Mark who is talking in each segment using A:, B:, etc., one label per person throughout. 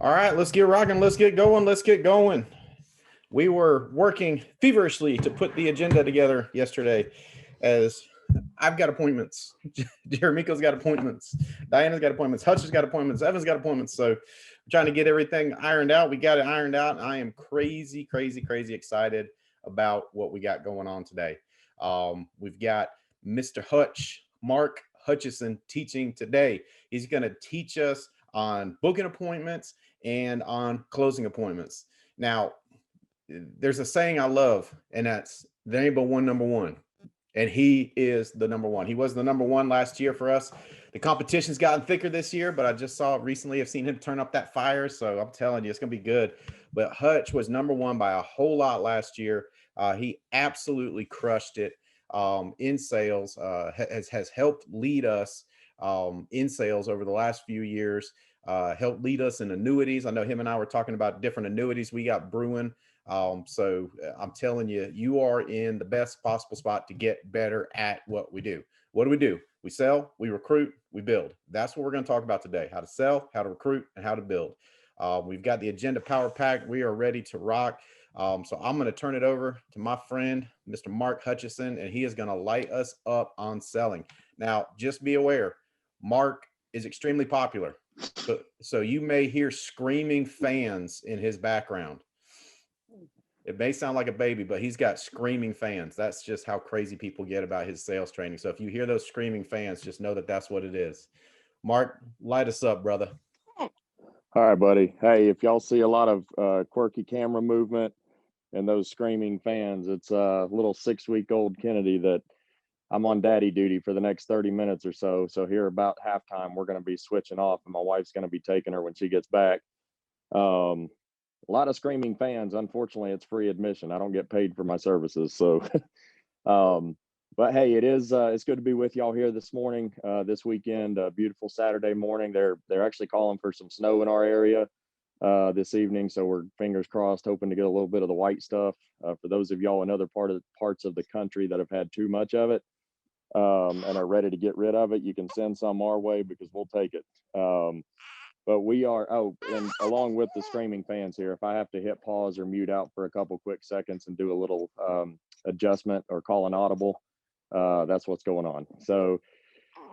A: All right, let's get rocking. Let's get going. Let's get going. We were working feverishly to put the agenda together yesterday as I've got appointments. Jeremico's got appointments. Diana's got appointments. Hutch's got appointments. Evan's got appointments. So we're trying to get everything ironed out. We got it ironed out. I am crazy, crazy, crazy excited about what we got going on today. We've got Mr. Mark Hutchenson, teaching today. He's going to teach us on booking appointments and on closing appointments. Now, there's a saying I love, and that's there ain't but one number one. And he is the number one. He was the number one last year for us. The competition's gotten thicker this year, but I just saw recently, I've seen him turn up that fire. So I'm telling you, it's going to be good. But Hutch was number one by a whole lot last year. He absolutely crushed it in sales, has helped lead us in sales over the last few years, helped lead us in annuities. I know him and I were talking about different annuities we got brewing. So I'm telling you, you are in the best possible spot to get better at what we do. What do? We sell, we recruit, we build. That's what we're going to talk about today: how to sell, how to recruit, and how to build. We've got the agenda power pack. We are ready to rock. So I'm going to turn it over to my friend, Mr. Mark Hutchenson, and he is going to light us up on selling. Now, just be aware, Mark is extremely popular. So you may hear screaming fans in his background. It may sound like a baby, but he's got screaming fans. That's just how crazy people get about his sales training. So if you hear those screaming fans, just know that that's what it is. Mark, light us up, brother.
B: All right, buddy. Hey, if y'all see a lot of quirky camera movement and those screaming fans, it's a little 6-week-old Kennedy that I'm on daddy duty for the next 30 minutes or so. So here about halftime, we're going to be switching off, and my wife's going to be taking her when she gets back. A lot of screaming fans. Unfortunately, it's free admission. I don't get paid for my services. So, but hey, it's good to be with y'all here this morning, this weekend, beautiful Saturday morning. They're actually calling for some snow in our area this evening. So we're fingers crossed, hoping to get a little bit of the white stuff. For those of y'all in other parts of the country that have had too much of it and are ready to get rid of it, you can send some our way because we'll take it. But we are, and along with the screaming fans here, if I have to hit pause or mute out for a couple quick seconds and do a little adjustment or call an audible, that's what's going on. So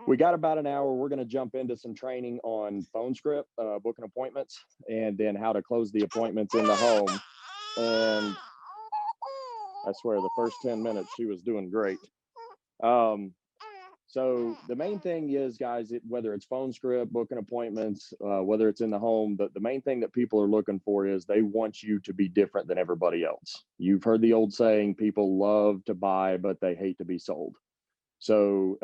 B: we got about an hour. We're going to jump into some training on phone script, booking appointments, and then how to close the appointments in the home. And I swear the first 10 minutes, she was doing great. So the main thing is, guys, whether it's phone script, booking appointments, whether it's in the home, the main thing that people are looking for is they want you to be different than everybody else. You've heard the old saying, people love to buy, but they hate to be sold. So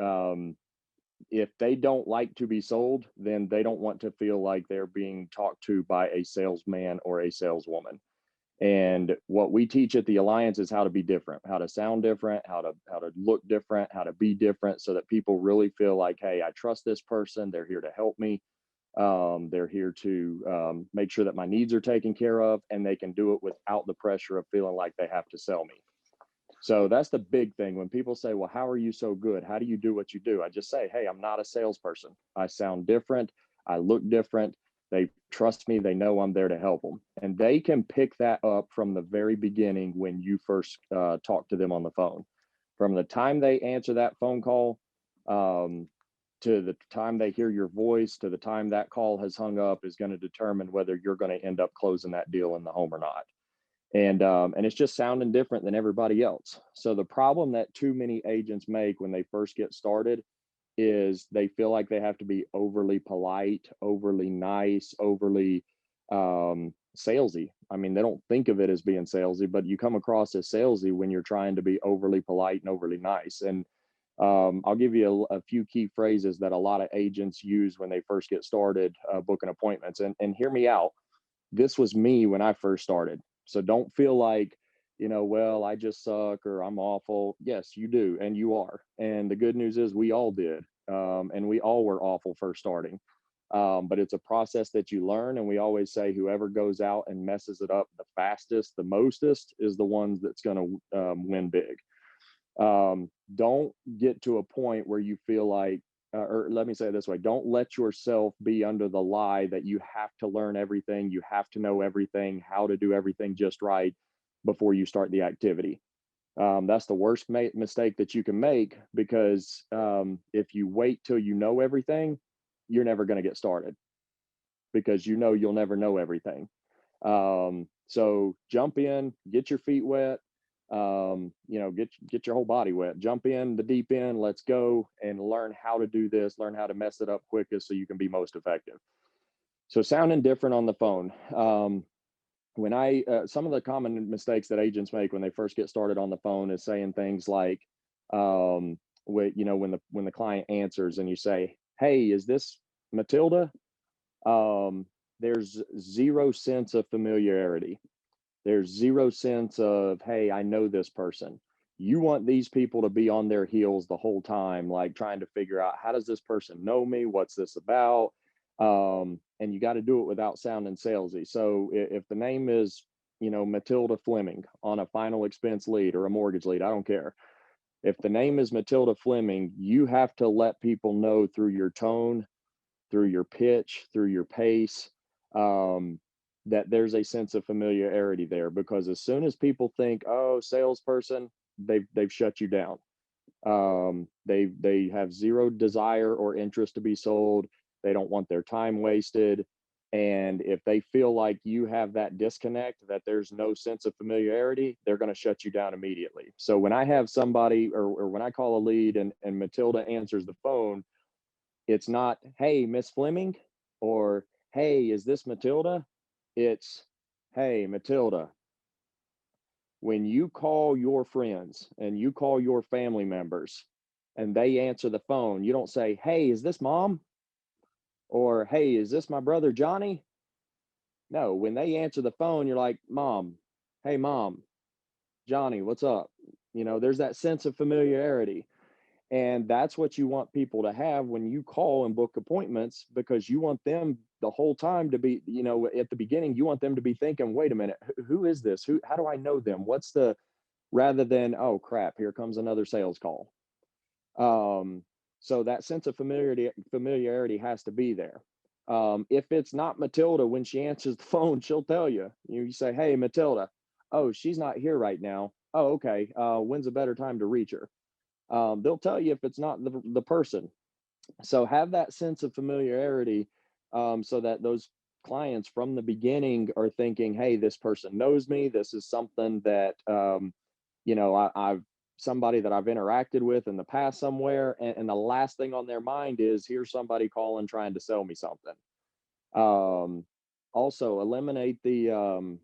B: if they don't like to be sold, then they don't want to feel like they're being talked to by a salesman or a saleswoman. And what we teach at the Alliance is how to be different, how to sound different, how to look different, how to be different, so that people really feel like, hey, I trust this person. They're here to help me. They're here to make sure that my needs are taken care of, and they can do it without the pressure of feeling like they have to sell me. So that's the big thing. When people say, well, how are you so good? How do you do what you do? I just say, hey, I'm not a salesperson. I sound different. I look different. They trust me. They know I'm there to help them. And they can pick that up from the very beginning when you first talk to them on the phone. From the time they answer that phone call to the time they hear your voice to the time that call has hung up is going to determine whether you're going to end up closing that deal in the home or not. And it's just sounding different than everybody else. So the problem that too many agents make when they first get started is they feel like they have to be overly polite, overly nice, overly salesy. I mean, they don't think of it as being salesy, but you come across as salesy when you're trying to be overly polite and overly nice. And I'll give you a few key phrases that a lot of agents use when they first get started booking appointments. And hear me out. This was me when I first started. So don't feel like, well, I just suck or I'm awful. Yes, you do. And you are. And the good news is we all did. And we all were awful first starting. But it's a process that you learn. And we always say whoever goes out and messes it up the fastest, the mostest is the ones that's going to win big. Don't get to a point where you feel like or let me say it this way, don't let yourself be under the lie that you have to learn everything, you have to know everything, how to do everything just right before you start the activity. That's the worst mistake that you can make, because if you wait till you know everything, you're never going to get started, because you'll never know everything. So jump in, get your feet wet, get your whole body wet, jump in the deep end, let's go and learn how to do this, learn how to mess it up quickest so you can be most effective. So sounding different on the phone. When some of the common mistakes that agents make when they first get started on the phone is saying things like, when the client answers and you say, "Hey, is this Matilda?" There's zero sense of familiarity. There's zero sense of, hey, I know this person. You want these people to be on their heels the whole time, like trying to figure out, how does this person know me? What's this about? And you got to do it without sounding salesy. So if the name is, Matilda Fleming on a final expense lead or a mortgage lead, I don't care. If the name is Matilda Fleming, you have to let people know through your tone, through your pitch, through your pace, that there's a sense of familiarity there. Because as soon as people think, oh, salesperson, they've shut you down. They have zero desire or interest to be sold. They don't want their time wasted. And if they feel like you have that disconnect, that there's no sense of familiarity, they're going to shut you down immediately. So when I have somebody, or when I call a lead and Matilda answers the phone, it's not, hey, Miss Fleming, or hey, is this Matilda? It's, hey, Matilda, when you call your friends and you call your family members and they answer the phone, you don't say, hey, is this mom? Or, hey, is this my brother Johnny? No, when they answer the phone, you're like, Mom, hey, Mom, Johnny, what's up? There's that sense of familiarity. And that's what you want people to have when you call and book appointments, because you want them the whole time to be, at the beginning, you want them to be thinking, wait a minute, who is this? How do I know them? Rather than, oh crap, here comes another sales call. So that sense of familiarity has to be there. If it's not Matilda, when she answers the phone, she'll tell you. You say, hey, Matilda. Oh, she's not here right now. Oh, okay. When's a better time to reach her? They'll tell you if it's not the person. So have that sense of familiarity, so that those clients from the beginning are thinking, hey, this person knows me. This is something that, I've somebody that I've interacted with in the past somewhere. And the last thing on their mind is, here's somebody calling trying to sell me something. Also eliminate the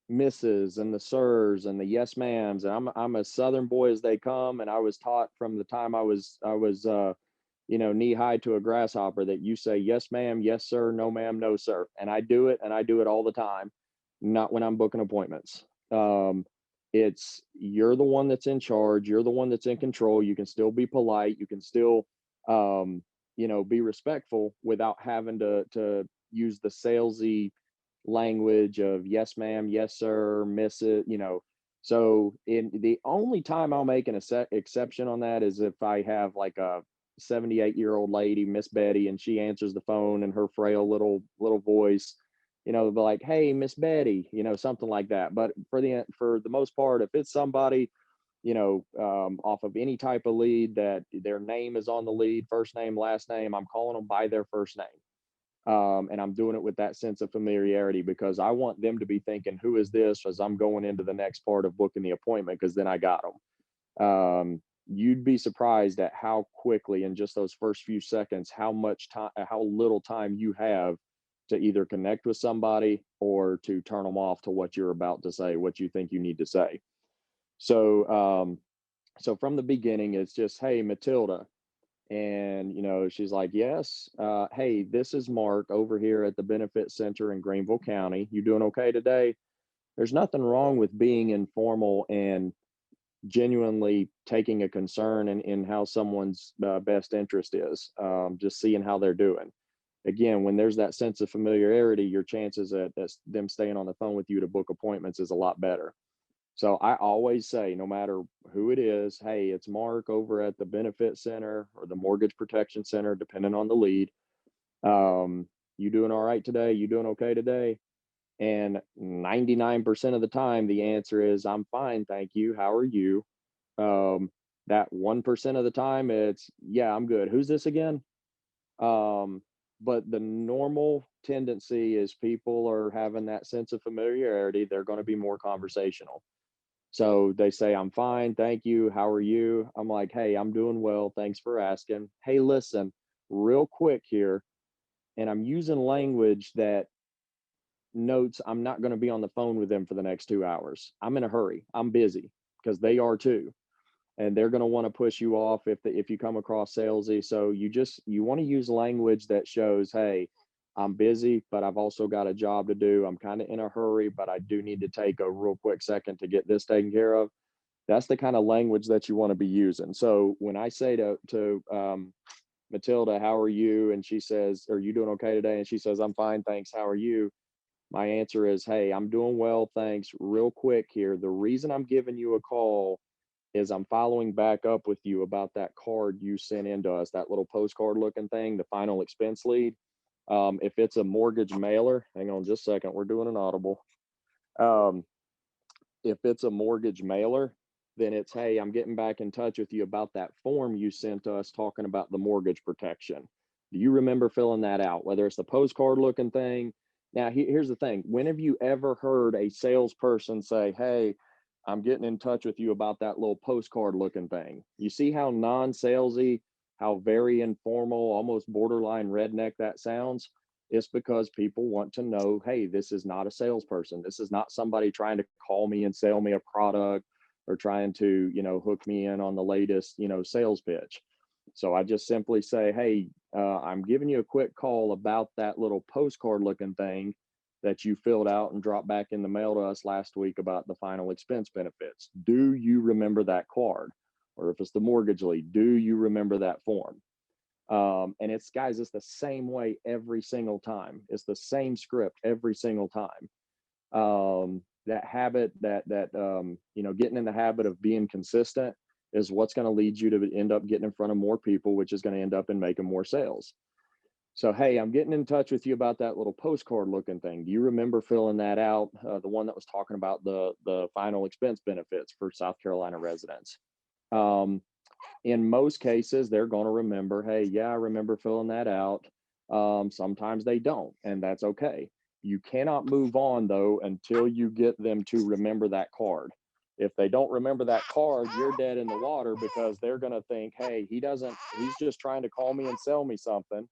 B: misses and the sirs and the yes ma'ams. And I'm a Southern boy as they come, and I was taught from the time I was knee high to a grasshopper that you say yes ma'am, yes sir, no ma'am, no sir. And I do it all the time. Not when I'm booking appointments. It's, you're the one that's in charge, you're the one that's in control. You can still be polite, you can still be respectful without having to use the salesy language of yes ma'am, yes sir, miss it. So in the only time I'll make an exception on that is if I have like a 78-year-old lady, Miss Betty, and she answers the phone in her frail little voice, they'll be like, hey, Miss Betty, something like that. But for the most part, if it's somebody, off of any type of lead that their name is on the lead, first name, last name, I'm calling them by their first name. And I'm doing it with that sense of familiarity, because I want them to be thinking, who is this, as I'm going into the next part of booking the appointment, because then I got them. You'd be surprised at how quickly, in just those first few seconds, how little time you have to either connect with somebody or to turn them off to what you're about to say, what you think you need to say. So from the beginning, it's just, hey, Matilda. And, she's like, yes, hey, this is Mark over here at the Benefit Center in Greenville County. You doing okay today? There's nothing wrong with being informal and genuinely taking a concern in how someone's best interest is, just seeing how they're doing. Again, when there's that sense of familiarity, your chances at them staying on the phone with you to book appointments is a lot better. So I always say, no matter who it is, hey, it's Mark over at the benefit center or the mortgage protection center, depending on the lead. You doing all right today? You doing okay today? And 99% of the time, the answer is, I'm fine, thank you. How are you? Um, that 1% of the time, it's, yeah, I'm good. Who's this again? Um, but the normal tendency is people are having that sense of familiarity. They're going to be more conversational. So they say, I'm fine, thank you. How are you? I'm like, hey, I'm doing well. Thanks for asking. Hey, listen, real quick here. And I'm using language that notes I'm not going to be on the phone with them for the next 2 hours. I'm in a hurry. I'm busy because they are too. And they're going to want to push you off if you come across salesy. So you want to use language that shows, hey, I'm busy, but I've also got a job to do. I'm kind of in a hurry, but I do need to take a real quick second to get this taken care of. That's the kind of language that you want to be using. So when I say to Matilda, how are you? And she says, are you doing okay today? And she says, I'm fine, thanks. How are you? My answer is, hey, I'm doing well, thanks. Real quick here. The reason I'm giving you a call is I'm following back up with you about that card you sent into us, that little postcard looking thing, the final expense lead. If it's a mortgage mailer, hang on just a second, we're doing an audible. Um, if it's a mortgage mailer, then it's, hey, I'm getting back in touch with you about that form you sent us talking about the mortgage protection. Do you remember filling that out? Whether it's the postcard looking thing. Now, here's the thing. When have you ever heard a salesperson say, hey, I'm getting in touch with you about that little postcard looking thing? You see how non salesy, how very informal, almost borderline redneck that sounds? It's because people want to know, hey, this is not a salesperson. This is not somebody trying to call me and sell me a product or trying to, hook me in on the latest, sales pitch. So I just simply say, hey, I'm giving you a quick call about that little postcard looking thing that you filled out and dropped back in the mail to us last week about the final expense benefits. Do you remember that card? Or if it's the mortgage lead, do you remember that form? And it's, guys, it's the same way every single time. It's the same script every single time. That habit, getting in the habit of being consistent is what's going to lead you to end up getting in front of more people, which is going to end up in making more sales. So, hey, I'm getting in touch with you about that little postcard looking thing. Do you remember filling that out? The one that was talking about the final expense benefits for South Carolina residents. In most cases, they're going to remember, hey, yeah, I remember filling that out. Sometimes they don't, and that's okay. You cannot move on, though, until you get them to remember that card. If they don't remember that card, you're dead in the water because they're going to think, hey, he's just trying to call me and sell me something.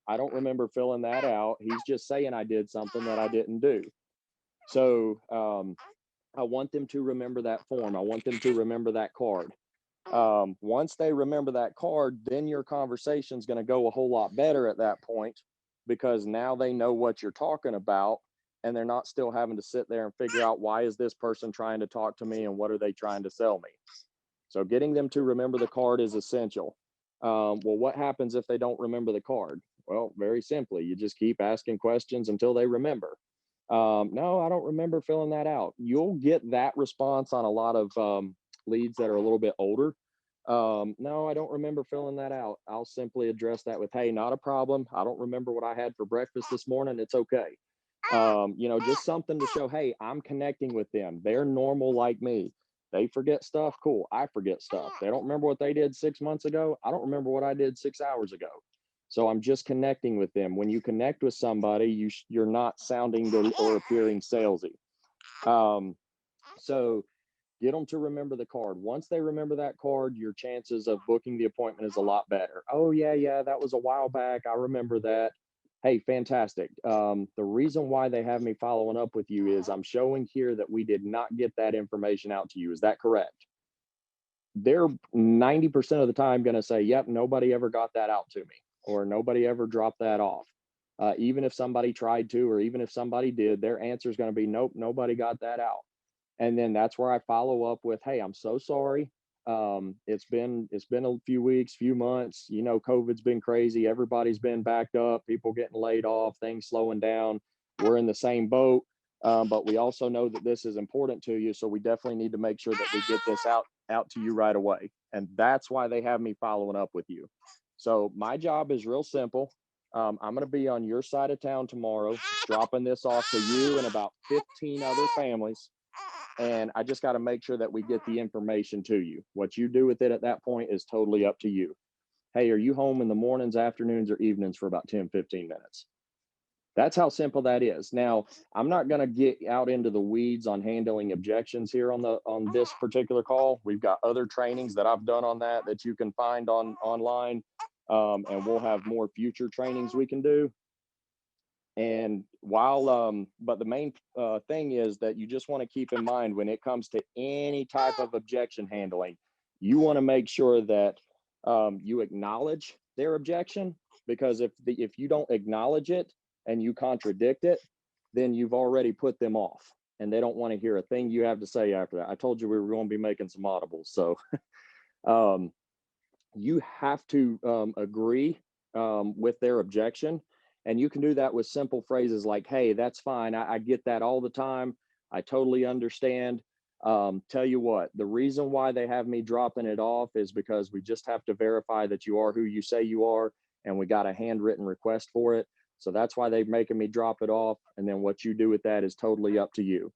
B: I don't remember filling that out. He's just saying I did something that I didn't do. So I want them to remember that form. I want them to remember that card. Once they remember that card, then your conversation is going to go a whole lot better at that point because now they know what you're talking about and they're not still having to sit there and figure out why is this person trying to talk to me and what are they trying to sell me. So getting them to remember the card is essential. Well, what happens if they don't remember the card? Well, very simply, you just keep asking questions until they remember. No, I don't remember filling that out. You'll get that response on a lot of leads that are a little bit older. No, I don't remember filling that out. I'll simply address that with, hey, not a problem. I don't remember what I had for breakfast this morning. It's okay. Just something to show, hey, I'm connecting with them. They're normal like me. They forget stuff. Cool. I forget stuff. They don't remember what they did 6 months ago. I don't remember what I did 6 hours ago. So I'm just connecting with them. When you connect with somebody, you're not sounding or appearing salesy. So get them to remember the card. Once they remember that card, your chances of booking the appointment is a lot better. Oh, yeah, that was a while back. I remember that. Hey, fantastic. The reason why they have me following up with you is I'm showing here that we did not get that information out to you. Is that correct? They're 90% of the time going to say, yep, nobody ever got that out to me, or nobody ever dropped that off. Even if somebody tried to, or even if somebody did, their answer is going to be, nope, nobody got that out. And then that's where I follow up with, hey, I'm so sorry. It's been a few weeks, few months. COVID's been crazy. Everybody's been backed up, people getting laid off, things slowing down. We're in the same boat. But we also know that this is important to you. So we definitely need to make sure that we get this out to you right away. And that's why they have me following up with you. So my job is real simple. I'm going to be on your side of town tomorrow, dropping this off to you and about 15 other families. And I just got to make sure that we get the information to you. What you do with it at that point is totally up to you. Hey, are you home in the mornings, afternoons, or evenings for about 10, 15 minutes? That's how simple that is. Now, I'm not going to get out into the weeds on handling objections here on this particular call. We've got other trainings that I've done on that you can find online, and we'll have more future trainings we can do. And but the main thing is that you just want to keep in mind when it comes to any type of objection handling, you want to make sure that you acknowledge their objection, because if you don't acknowledge it and you contradict it, then you've already put them off and they don't want to hear a thing you have to say after that. I told you we were going to be making some audibles. So you have to agree with their objection. And you can do that with simple phrases like, hey, that's fine. I get that all the time. I totally understand. Tell you what, the reason why they have me dropping it off is because we just have to verify that you are who you say you are. And we got a handwritten request for it. So that's why they're making me drop it off. And then what you do with that is totally up to you.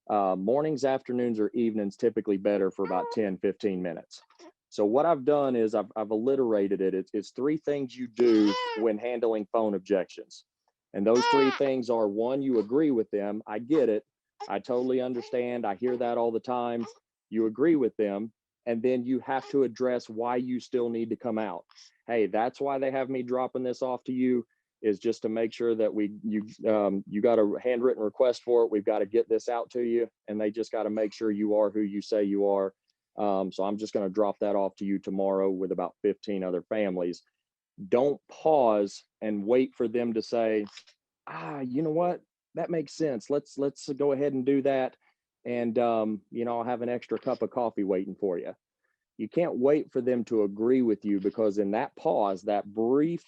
B: Mornings, afternoons, or evenings typically better for about 10, 15 minutes. So what I've done is I've alliterated it. It's 3 things you do when handling phone objections. And those 3 things are: 1, you agree with them. I get it. I totally understand. I hear that all the time. You agree with them. And then you have to address why you still need to come out. Hey, that's why they have me dropping this off to you, is just to make sure that you got a handwritten request for it. We've got to get this out to you. And they just got to make sure you are who you say you are. So I'm just going to drop that off to you tomorrow with about 15 other families. Don't pause and wait for them to say, you know what? That makes sense. Let's go ahead and do that. And, I'll have an extra cup of coffee waiting for you. You can't wait for them to agree with you, because in that pause, that brief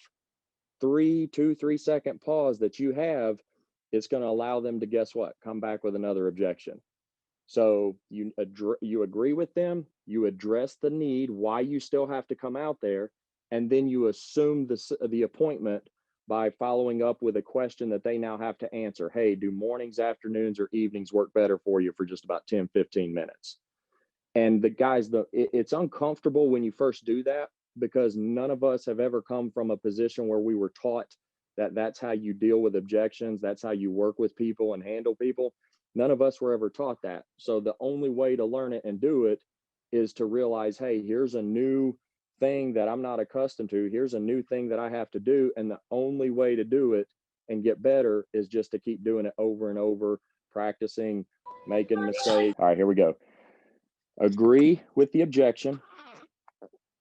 B: 3-2-3 second pause that you have, it's going to allow them to, guess what? Come back with another objection. So you agree with them, you address the need, why you still have to come out there, and then you assume the appointment by following up with a question that they now have to answer. Hey, do mornings, afternoons, or evenings work better for you for just about 10, 15 minutes? And the guys, it's uncomfortable when you first do that, because none of us have ever come from a position where we were taught that that's how you deal with objections, that's how you work with people and handle people. None of us were ever taught that. So the only way to learn it and do it is to realize, hey, here's a new thing that I'm not accustomed to. Here's a new thing that I have to do. And the only way to do it and get better is just to keep doing it over and over, practicing, making mistakes. All right, here we go. Agree with the objection.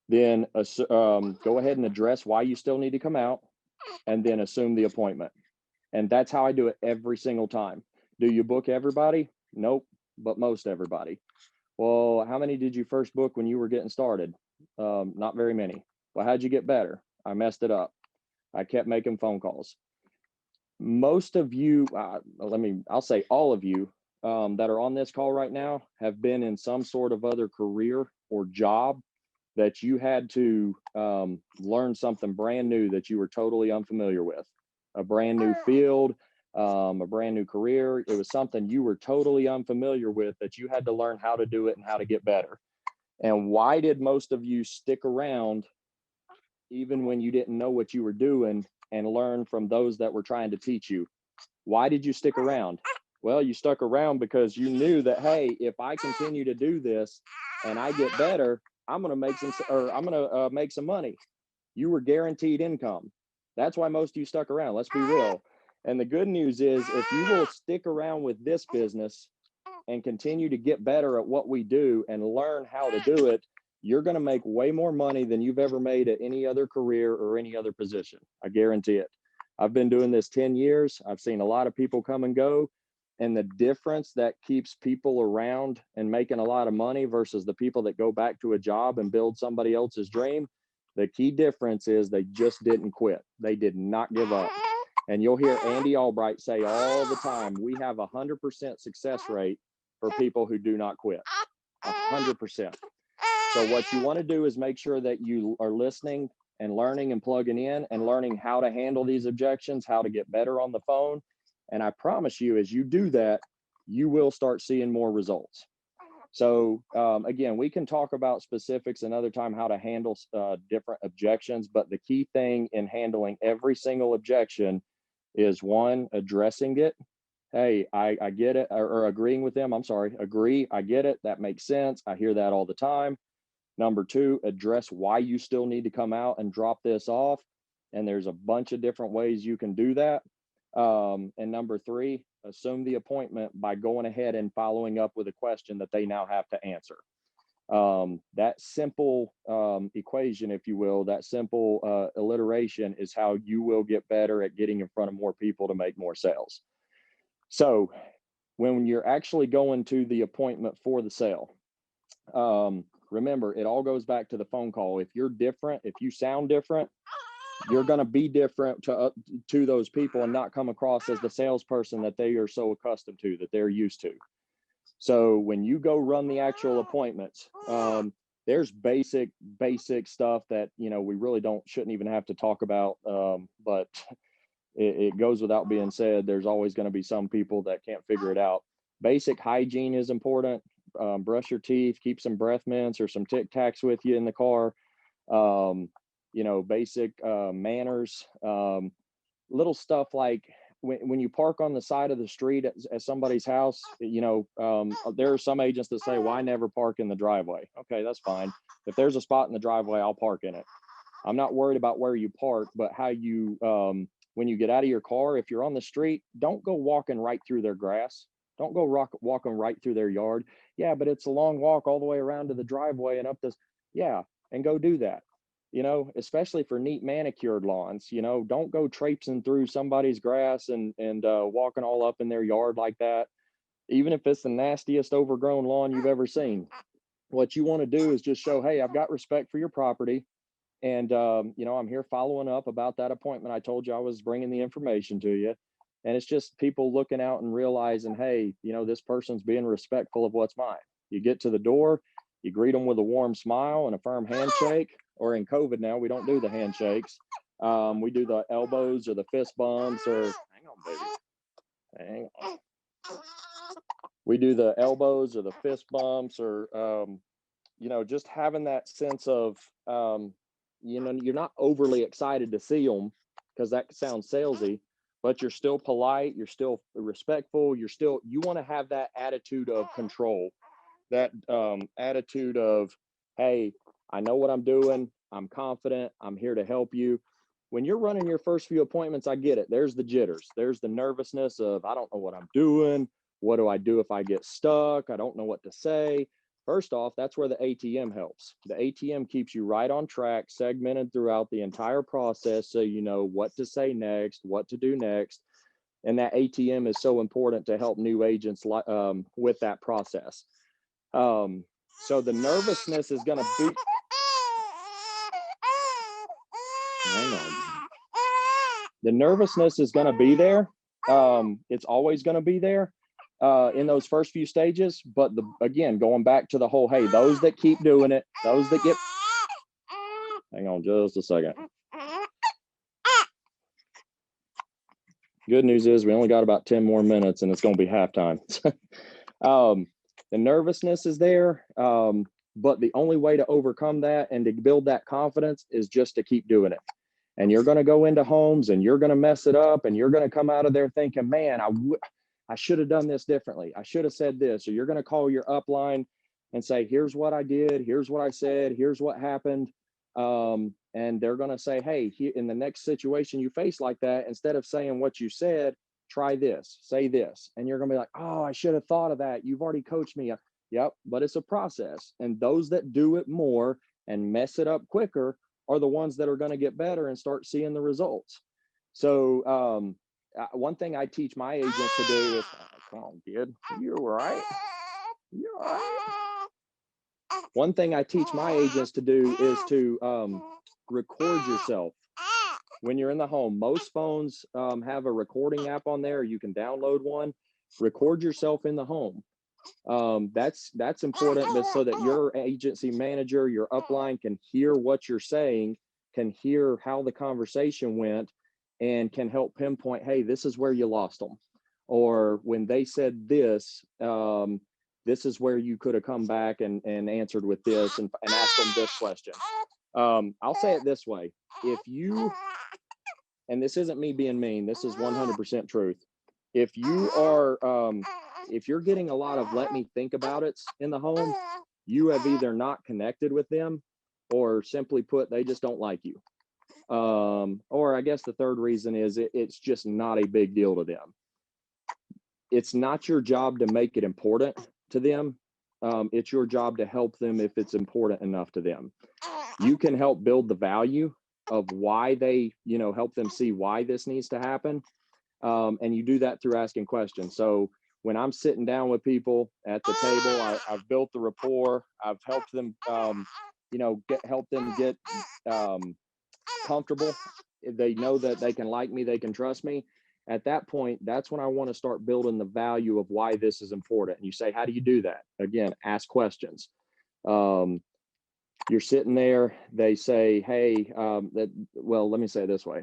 B: Then go ahead and address why you still need to come out, and then assume the appointment. And that's how I do it every single time. Do you book everybody? Nope, but most everybody. Well, how many did you first book when you were getting started? Not very many. Well, how'd you get better? I messed it up. I kept making phone calls. Most of you, I'll say all of you that are on this call right now have been in some sort of other career or job that you had to learn something brand new that you were totally unfamiliar with, a brand new field, a brand new career. It was something you were totally unfamiliar with that you had to learn how to do it and how to get better. And why did most of you stick around even when you didn't know what you were doing and learn from those that were trying to teach you? Why did you stick around? Well, you stuck around because you knew that, hey, if I continue to do this and I get better, I'm going to make some money. You were guaranteed income. That's why most of you stuck around. Let's be real. And the good news is, if you will stick around with this business and continue to get better at what we do and learn how to do it, you're going to make way more money than you've ever made at any other career or any other position. I guarantee it. I've been doing this 10 years. I've seen a lot of people come and go. And the difference that keeps people around and making a lot of money versus the people that go back to a job and build somebody else's dream, the key difference is they just didn't quit. They did not give up. And you'll hear Andy Albright say all the time, we have 100% success rate for people who do not quit. 100%. So what you want to do is make sure that you are listening and learning and plugging in and learning how to handle these objections, how to get better on the phone. And I promise you, as you do that, you will start seeing more results. So again, we can talk about specifics another time, how to handle different objections, but the key thing in handling every single objection is, one, addressing it. Hey, I get it, or agreeing with them. I'm sorry, agree, I get it, that makes sense, I hear that all the time. Number two, address why you still need to come out and drop this off. And there's a bunch of different ways you can do that. And number three, assume the appointment by going ahead and following up with a question that they now have to answer. That simple equation, if you will, that simple alliteration is how you will get better at getting in front of more people to make more sales. So when you're actually going to the appointment for the sale, remember, it all goes back to the phone call. If you're different, if you sound different, you're going to be different to those people and not come across as the salesperson that they are so accustomed to, that they're used to. So when you go run the actual appointments, there's basic stuff that, you know, we really shouldn't even have to talk about. But it goes without being said, there's always going to be some people that can't figure it out. Basic hygiene is important. Brush your teeth, keep some breath mints or some Tic Tacs with you in the car. You know, basic manners, little stuff like when you park on the side of the street at somebody's house, you know, there are some agents that say, well, I never park in the driveway. Okay, that's fine. If there's a spot in the driveway, I'll park in it. I'm not worried about where you park, but how you, when you get out of your car, if you're on the street, don't go walking right through their grass. Don't go walking right through their yard. Yeah, but it's a long walk all the way around to the driveway and up this. Yeah, and go do that. You know, especially for neat manicured lawns, you know, don't go traipsing through somebody's grass and walking all up in their yard like that. Even if it's the nastiest overgrown lawn you've ever seen. What you want to do is just show, hey, I've got respect for your property. And, you know, I'm here following up about that appointment. I told you I was bringing the information to you. And it's just people looking out and realizing, hey, you know, this person's being respectful of what's mine. You get to the door, you greet them with a warm smile and a firm handshake. Or in COVID now, we don't do the handshakes. We do the elbows or the fist bumps or, hang on, baby. Hang on. We do the elbows or the fist bumps or, you know, just having that sense of, you know, you're not overly excited to see them because that sounds salesy, but you're still polite, you're still respectful, you want to have that attitude of control, that attitude of, hey, I know what I'm doing, I'm confident, I'm here to help you. When you're running your first few appointments, I get it. There's the jitters, there's the nervousness of, I don't know what I'm doing. What do I do if I get stuck? I don't know what to say. First off, that's where the ATM helps. The ATM keeps you right on track, segmented throughout the entire process, so you know what to say next, what to do next. And that ATM is so important to help new agents with that process. So the nervousness is going to be... Hang on. The nervousness is going to be there. It's always going to be there in those first few stages. But again, going back to the whole, hey, those that keep doing it, those that get... Hang on just a second. Good news is we only got about 10 more minutes and it's going to be halftime. The nervousness is there. But the only way to overcome that and to build that confidence is just to keep doing it. And you're going to go into homes and you're going to mess it up and you're going to come out of there thinking, man, I should have done this differently. I should have said this. Or you're going to call your upline and say, here's what I did. Here's what I said. Here's what happened. And they're going to say, hey, in the next situation you face like that, instead of saying what you said, try this, say this. And you're going to be like, oh, I should have thought of that. You've already coached me. Yep. But it's a process. And those that do it more and mess it up quicker are the ones that are going to get better and start seeing the results. So one thing I teach my agents to do is, come on, kid, you're right. You're right. One thing I teach my agents to do is to record yourself. when you're in the home. Most phones have a recording app on there. You can download one, record yourself in the home. That's important, but so that your agency manager, your upline can hear what you're saying, can hear how the conversation went, and can help pinpoint, hey, this is where you lost them. Or when they said this, this is where you could have come back and answered with this and asked them this question. I'll say it this way. If you, and this isn't me being mean, this is 100% truth. If you are, if you're getting a lot of let me think about it in the home, you have either not connected with them, or simply put, they just don't like you. Or I guess the third reason is it's just not a big deal to them. It's not your job to make it important to them. It's your job to help them if it's important enough to them. You can help build the value of why they, help them see why this needs to happen. And you do that through asking questions. So when I'm sitting down with people at the table, I've built the rapport. I've helped them, help them get comfortable. They know that they can like me, they can trust me. At that point, that's when I want to start building the value of why this is important. And you say, how do you do that? Again, ask questions. You're sitting there, they say, hey, well, let me say it this way.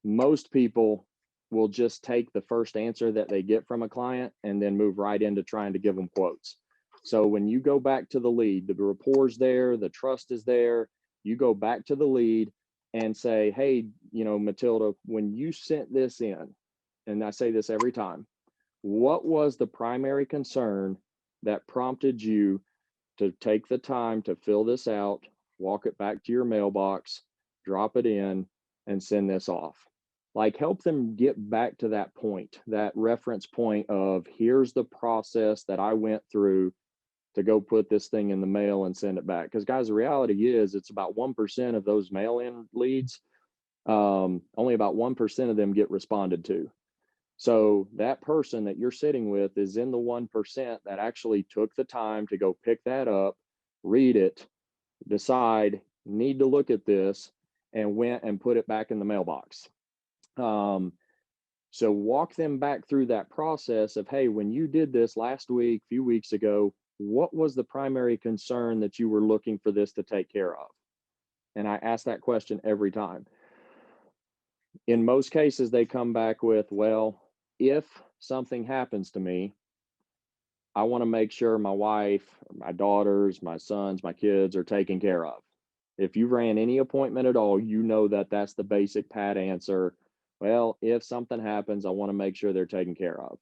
B: Most people will just take the first answer that they get from a client and then move right into trying to give them quotes. So when you go back to the lead, the rapport's there, the trust is there, you go back to the lead and say, hey, Matilda, when you sent this in, and I say this every time, what was the primary concern that prompted you to take the time to fill this out, walk it back to your mailbox, drop it in, and send this off? Like, help them get back to that point, that reference point of, here's the process that I went through to go put this thing in the mail and send it back. Because guys, the reality is it's about 1% of those mail-in leads. Only about 1% of them get responded to. So that person that you're sitting with is in the 1% that actually took the time to go pick that up, read it, decide, need to look at this, and went and put it back in the mailbox. So walk them back through that process of, hey, when you did this last week, a few weeks ago, what was the primary concern that you were looking for this to take care of? And I ask that question every time. In most cases, they come back with, well, if something happens to me, I want to make sure my wife, my daughters, my sons, my kids are taken care of. If you ran any appointment at all, that that's the basic pat answer. Well, if something happens, I want to make sure they're taken care of.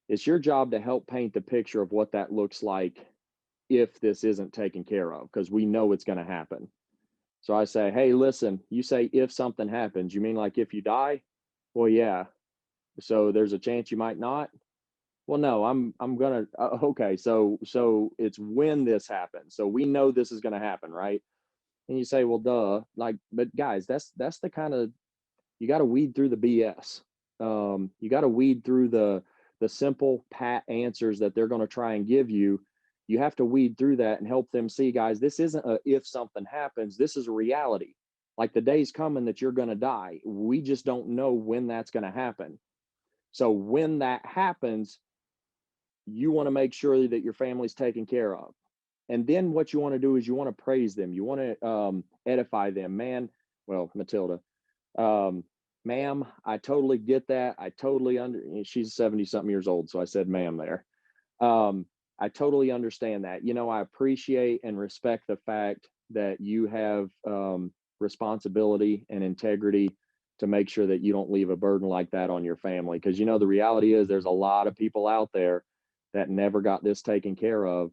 B: It's your job to help paint the picture of what that looks like if this isn't taken care of, because we know it's going to happen. So I say, hey, listen, you say if something happens, you mean like if you die? Well, yeah. So there's a chance you might not? Well, no, I'm gonna, okay. So it's when this happens. So we know this is going to happen, right? And you say, well, duh. Like, but guys, that's the kind of, you got to weed through the BS. You got to weed through the simple pat answers that they're going to try and give you. You have to weed through that and help them see, guys, this isn't a if something happens, this is a reality. Like, the day's coming that you're going to die. We just don't know when that's going to happen. So when that happens, you want to make sure that your family's taken care of. And then what you want to do is you want to praise them. You want to edify them. Matilda, ma'am, I totally get that. I totally she's 70 something years old. So I said, ma'am there. I totally understand that. I appreciate and respect the fact that you have responsibility and integrity to make sure that you don't leave a burden like that on your family. Because, the reality is there's a lot of people out there that never got this taken care of,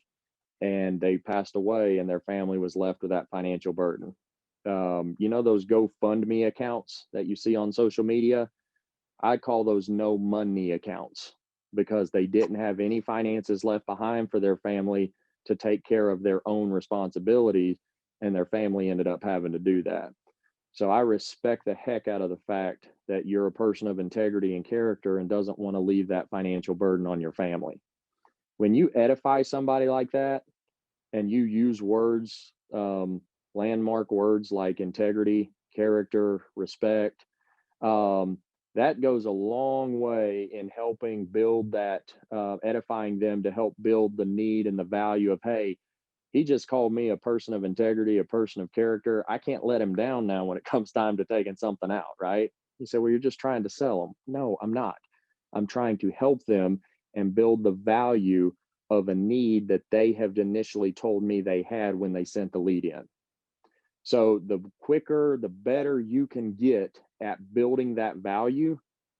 B: and they passed away and their family was left with that financial burden. Those GoFundMe accounts that you see on social media, I call those no money accounts, because they didn't have any finances left behind for their family to take care of their own responsibilities, and their family ended up having to do that. So I respect the heck out of the fact that you're a person of integrity and character and doesn't want to leave that financial burden on your family. When you edify somebody like that and you use words, landmark words like integrity, character, respect. That goes a long way in helping build that, edifying them to help build the need and the value of, hey, he just called me a person of integrity, a person of character. I can't let him down now when it comes time to taking something out, right? You say, well, you're just trying to sell them. No, I'm not. I'm trying to help them and build the value of a need that they have initially told me they had when they sent the lead in. So the quicker, the better you can get at building that value,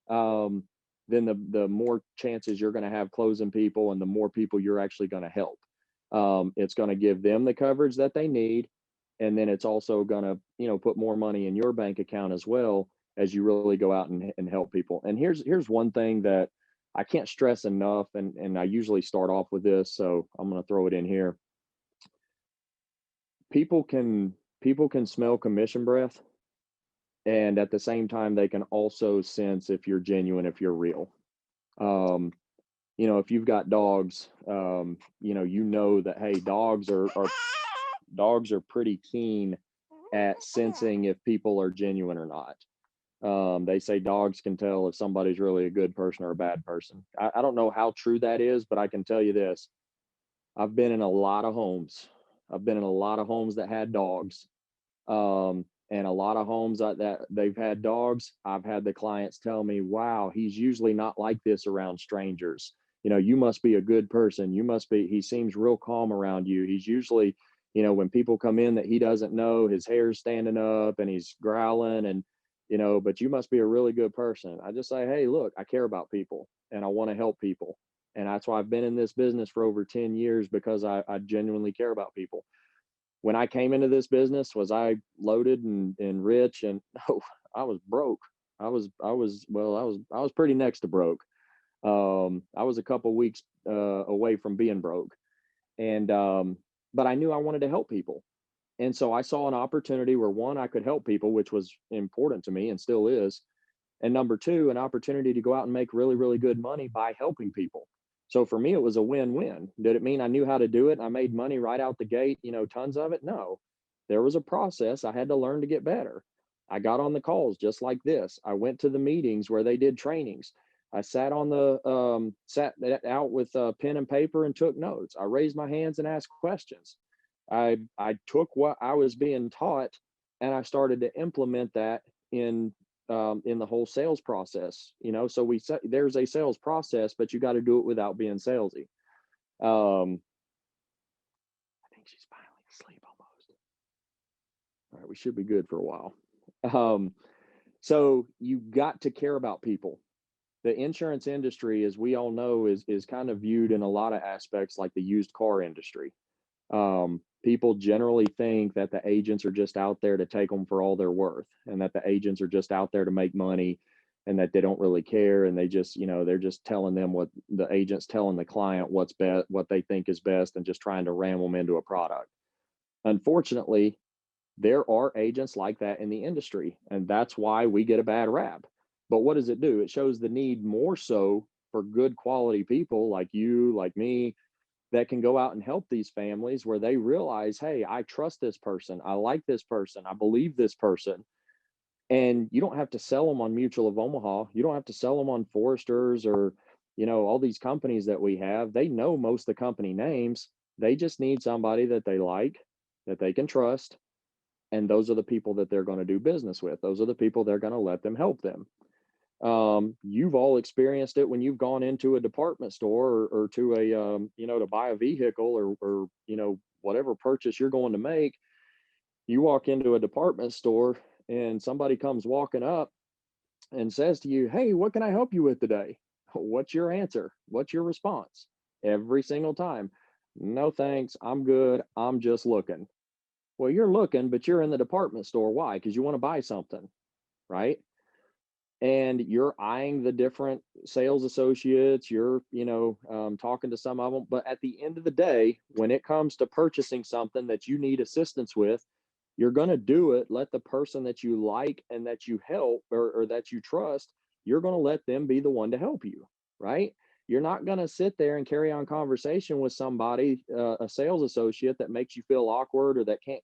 B: then the more chances you're going to have closing people and the more people you're actually going to help. It's going to give them the coverage that they need. And then it's also going to, put more money in your bank account as well as you really go out and help people. And here's one thing that I can't stress enough. And I usually start off with this, so I'm going to throw it in here. People can smell commission breath, and at the same time they can also sense if you're genuine, if you're real. If you've got dogs, that, hey, dogs are pretty keen at sensing if people are genuine or not. They say dogs can tell if somebody's really a good person or a bad person. I don't know how true that is, but I can tell you this. I've been in a lot of homes. That had dogs. And a lot of homes that they've had dogs. I've had the clients tell me, wow, he's usually not like this around strangers. You must be a good person. He seems real calm around you. He's usually, when people come in that he doesn't know, his hair's standing up and he's growling and, but you must be a really good person. I just say, hey, look, I care about people and I want to help people. And that's why I've been in this business for over 10 years, because I genuinely care about people. When I came into this business, was I loaded and rich? And no, I was broke. I was pretty next to broke. I was a couple weeks away from being broke. And but I knew I wanted to help people. And so I saw an opportunity where, one, I could help people, which was important to me and still is. And number two, an opportunity to go out and make really, really good money by helping people. So for me, it was a win-win. Did it mean I knew how to do it and I made money right out the gate, tons of it? No, there was a process. I had to learn to get better. I got on the calls just like this. I went to the meetings where they did trainings. I sat out with pen and paper and took notes. I raised my hands and asked questions. I took what I was being taught and I started to implement that in the whole sales process. So there's a sales process, but you got to do it without being salesy. I think she's finally asleep almost. All right, we should be good for a while. So you got to care about people. The insurance industry, as we all know, is kind of viewed in a lot of aspects like the used car industry. People generally think that the agents are just out there to take them for all they're worth, and that the agents are just out there to make money, and that they don't really care. And they just, they're just telling them what the agent's telling the client what's best, what they think is best, and just trying to ram them into a product. Unfortunately, there are agents like that in the industry, and that's why we get a bad rap. But what does it do? It shows the need more so for good quality people like you, like me, that can go out and help these families where they realize, hey, I trust this person. I like this person. I believe this person. And you don't have to sell them on Mutual of Omaha. You don't have to sell them on Foresters or, all these companies that we have. They know most of the company names. They just need somebody that they like, that they can trust. And those are the people that they're going to do business with. Those are the people they're going to let them help them. You've all experienced it when you've gone into a department store or to a, to buy a vehicle or, whatever purchase you're going to make. You walk into a department store and somebody comes walking up and says to you, hey, what can I help you with today? What's your answer? What's your response? Every single time? No, thanks. I'm good. I'm just looking. Well, you're looking, but you're in the department store. Why? Because you want to buy something, right? And you're eyeing the different sales associates, you're, talking to some of them. But at the end of the day, when it comes to purchasing something that you need assistance with, you're going to do it. Let the person that you like and that you help or that you trust, you're going to let them be the one to help you, right? You're not going to sit there and carry on conversation with somebody, a sales associate that makes you feel awkward or that can't,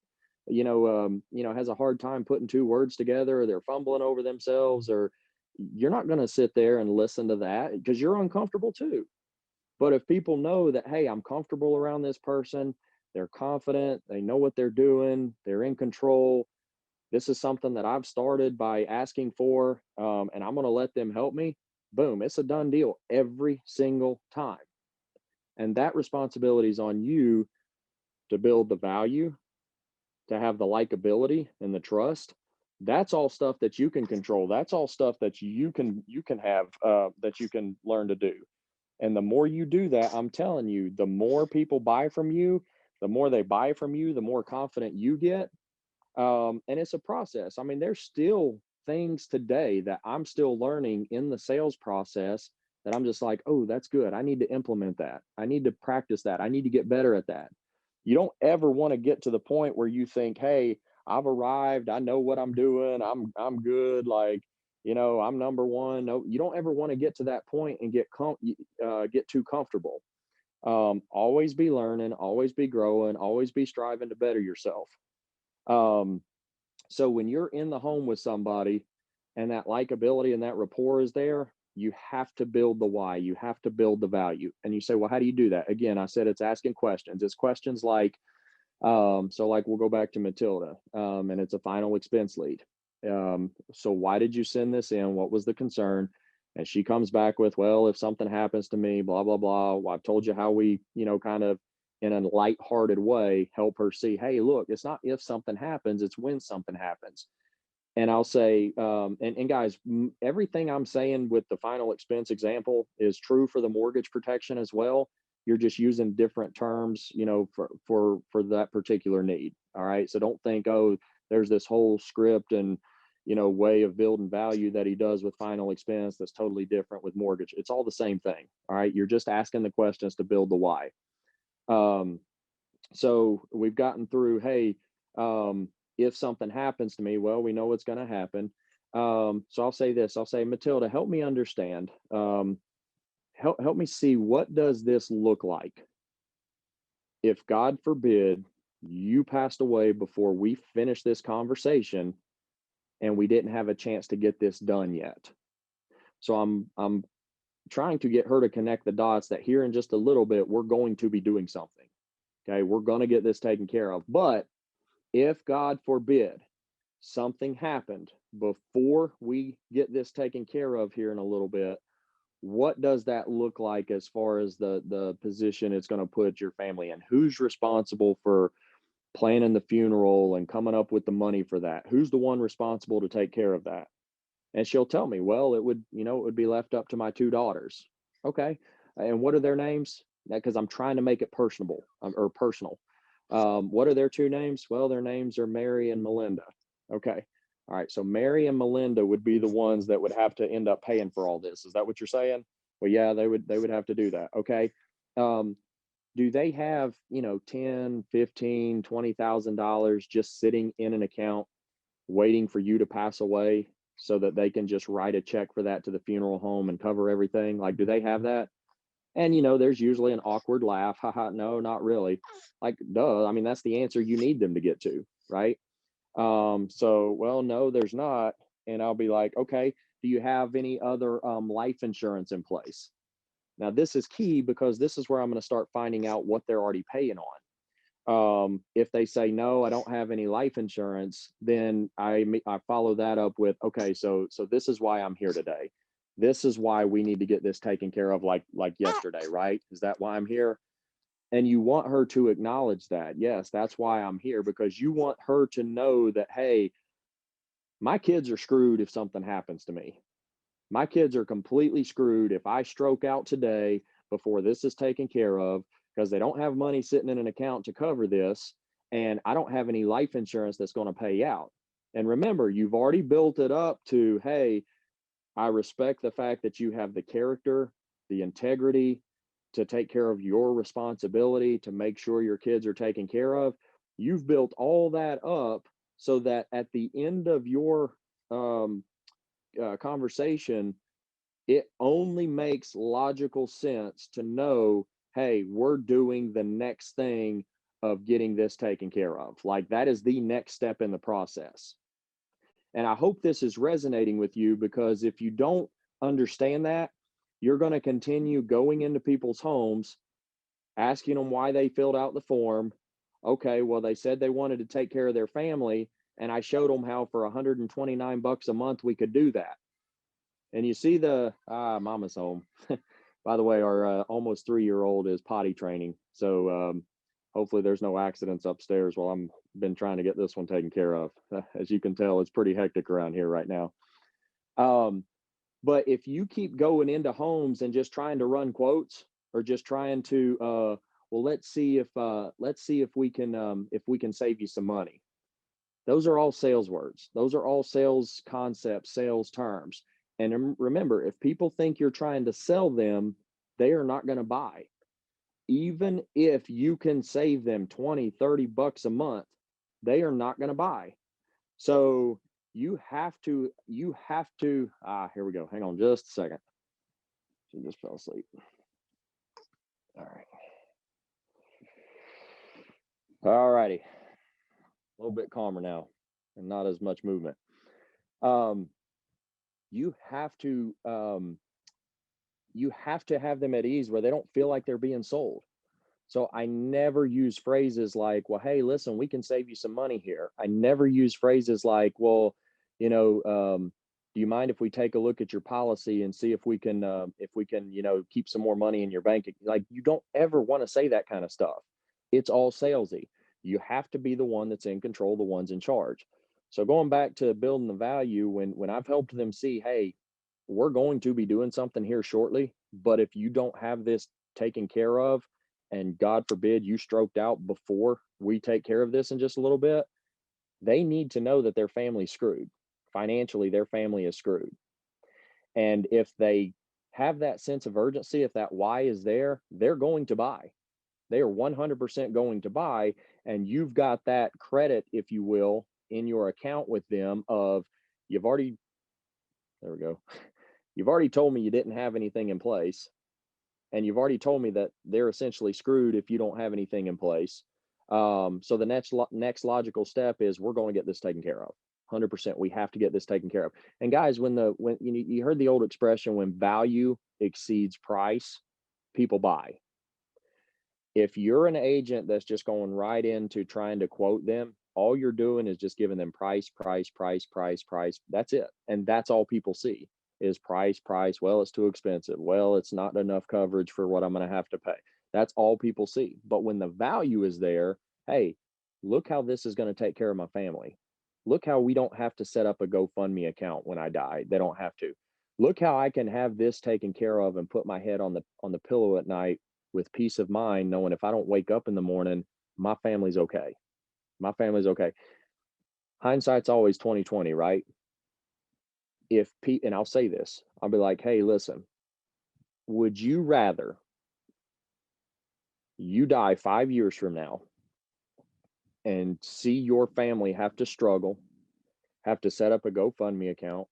B: has a hard time putting two words together, or they're fumbling over themselves, or you're not going to sit there and listen to that because you're uncomfortable too. But if people know that, hey, I'm comfortable around this person, they're confident, they know what they're doing, they're in control. This is something that I've started by asking for, and I'm going to let them help me. Boom, it's a done deal every single time. And that responsibility is on you to build the value, to have the likability and the trust. That's all stuff that you can control. That's all stuff that you can have, that you can learn to do. And the more you do that, I'm telling you, the more people buy from you, the more they buy from you, the more confident you get. And it's a process. I mean, there's still things today that I'm still learning in the sales process that I'm just like, oh, that's good. I need to implement that. I need to practice that. I need to get better at that. You don't ever want to get to the point where you think, hey, I've arrived. I know what I'm doing. I'm good. Like, I'm number one. No, you don't ever want to get to that point and get too comfortable. Always be learning, always be growing, always be striving to better yourself. Um, so when you're in the home with somebody and that likability and that rapport is there, you have to build the why, you have to build the value. And you say, well, how do you do that? Again, I said it's asking questions. It's questions like, so like we'll go back to Matilda, and it's a final expense lead. So why did you send this in? What was the concern? And she comes back with, well, if something happens to me, blah, blah, blah. Well, I've told you how we, kind of in a lighthearted way, help her see, hey, look, it's not if something happens, it's when something happens. And I'll say, and guys, everything I'm saying with the final expense example is true for the mortgage protection as well. You're just using different terms, for that particular need. All right. So don't think, oh, there's this whole script and, way of building value that he does with final expense that's totally different with mortgage. It's all the same thing. All right. You're just asking the questions to build the why. So we've gotten through, hey, if something happens to me, well, we know what's going to happen. So I'll say this, I'll say, Matilda, help me understand, help me see, what does this look like if, God forbid, you passed away before we finished this conversation and we didn't have a chance to get this done yet. So I'm trying to get her to connect the dots that here in just a little bit, we're going to be doing something. Okay. We're going to get this taken care of. But if, God forbid, something happened before we get this taken care of here in a little bit, what does that look like as far as the position it's going to put your family in? Who's responsible for planning the funeral and coming up with the money for that? Who's the one responsible to take care of that? And she'll tell me, well, it would be left up to my two daughters. Okay. And what are their names? Because I'm trying to make it personable, or personal. What are their two names? Well, their names are Mary and Melinda. Okay. All right. So Mary and Melinda would be the ones that would have to end up paying for all this. Is that what you're saying? Well, yeah, they would have to do that. Okay. Do they have, 10, 15, $20,000 just sitting in an account waiting for you to pass away so that they can just write a check for that to the funeral home and cover everything? Like, do they have that? And, there's usually an awkward laugh. Haha, no, not really. Like, duh. I mean, that's the answer you need them to get to, right? So, well, no, there's not. And I'll be like, okay, do you have any other life insurance in place? Now, this is key because this is where I'm going to start finding out what they're already paying on. If they say, no, I don't have any life insurance, then I follow that up with, okay, so this is why I'm here today. This is why we need to get this taken care of, like yesterday, right? Is that why I'm here? And you want her to acknowledge that. Yes, that's why I'm here, because you want her to know that, hey, my kids are screwed if something happens to me. My kids are completely screwed if I stroke out today before this is taken care of, because they don't have money sitting in an account to cover this. And I don't have any life insurance that's going to pay out. And remember, you've already built it up to, hey, I respect the fact that you have the character, the integrity to take care of your responsibility to make sure your kids are taken care of. You've built all that up so that at the end of your conversation, it only makes logical sense to know, hey, we're doing the next thing of getting this taken care of. Like, that is the next step in the process. And I hope this is resonating with you, because if you don't understand that, you're going to continue going into people's homes, asking them why they filled out the form. Okay, well, they said they wanted to take care of their family, and I showed them how for $129 a month we could do that. And you see mama's home. By the way, our almost 3-year-old is potty training. So hopefully there's no accidents upstairs while I'm been trying to get this one taken care of. As you can tell, it's pretty hectic around here right now. But if you keep going into homes and just trying to run quotes, or just trying to, well, let's see if we can save you some money. Those are all sales words. Those are all sales concepts, sales terms. And remember, if people think you're trying to sell them, they are not going to buy. Even if you can save them $20-$30 a month, they are not going to buy. So you have to, here we go. Hang on just a second. She just fell asleep. All right. All righty. A little bit calmer now and not as much movement. You have to have them at ease where they don't feel like they're being sold. So I never use phrases like, well, hey, listen, we can save you some money here. I never use phrases like, well, do you mind if we take a look at your policy and see if we can, keep some more money in your bank? Like, you don't ever want to say that kind of stuff. It's all salesy. You have to be the one that's in control, the one's in charge. So going back to building the value, when I've helped them see, hey, we're going to be doing something here shortly, but if you don't have this taken care of, and God forbid you stroked out before we take care of this in just a little bit, they need to know that their family's screwed. Financially, their family is screwed. And if they have that sense of urgency, if that why is there, they're going to buy. They are 100% going to buy. And you've got that credit, if you will, in your account with them of, you've already told me you didn't have anything in place. And you've already told me that they're essentially screwed if you don't have anything in place. So the next logical step is, we're going to get this taken care of. 100%. We have to get this taken care of. And guys, when you heard the old expression, when value exceeds price, people buy. If you're an agent that's just going right into trying to quote them, all you're doing is just giving them price. That's it. And that's all people see is price. Well, it's too expensive. Well, it's not enough coverage for what I'm going to have to pay. That's all people see. But when the value is there, hey, look how this is going to take care of my family. Look how we don't have to set up a GoFundMe account when I die. They don't have to. Look how I can have this taken care of and put my head on the pillow at night with peace of mind, knowing if I don't wake up in the morning, my family's okay. My family's okay. Hindsight's always 20/20, right? And I'll say this, I'll be like, hey, listen, would you rather you die 5 years from now and see your family have to struggle, have to set up a GoFundMe account,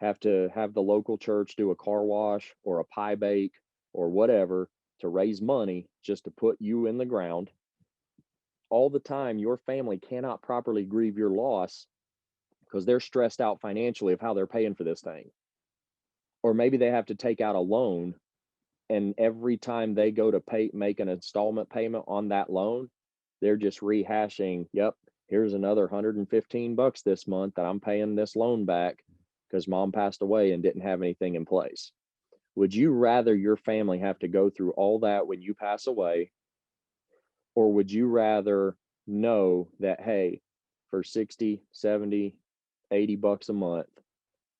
B: have to have the local church do a car wash or a pie bake or whatever to raise money just to put you in the ground? All the time, your family cannot properly grieve your loss because they're stressed out financially of how they're paying for this thing. Or maybe they have to take out a loan, and every time they go to make an installment payment on that loan, they're just rehashing, yep, here's another $115 this month that I'm paying this loan back because mom passed away and didn't have anything in place. Would you rather your family have to go through all that when you pass away? Or would you rather know that, hey, for 60, 70, $80 a month,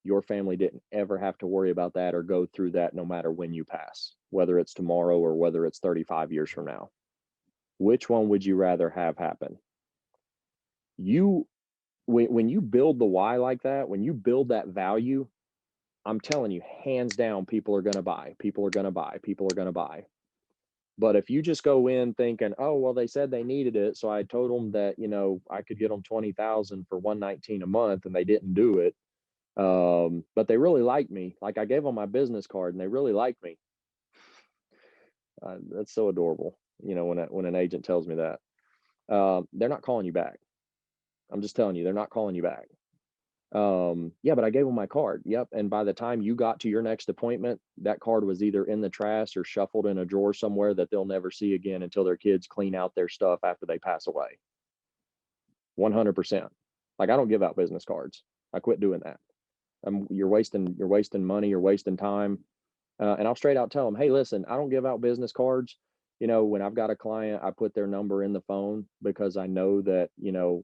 B: your family didn't ever have to worry about that or go through that no matter when you pass, whether it's tomorrow or whether it's 35 years from now? Which one would you rather have happen? When you build the why like that, when you build that value, I'm telling you, hands down, people are going to buy. People are going to buy. People are going to buy. But if you just go in thinking, oh, well, they said they needed it, so I told them that, I could get them $20,000 for $119 a month, and they didn't do it. But they really like me. Like, I gave them my business card and they really like me. That's so adorable, when an agent tells me that. they're not calling you back. I'm just telling you, they're not calling you back. Yeah, but I gave them my card. Yep. And by the time you got to your next appointment, that card was either in the trash or shuffled in a drawer somewhere that they'll never see again until their kids clean out their stuff after they pass away. 100%. Like, I don't give out business cards. I quit doing that. You're wasting money, you're wasting time. And I'll straight out tell them, hey, listen, I don't give out business cards. When I've got a client, I put their number in the phone because I know that,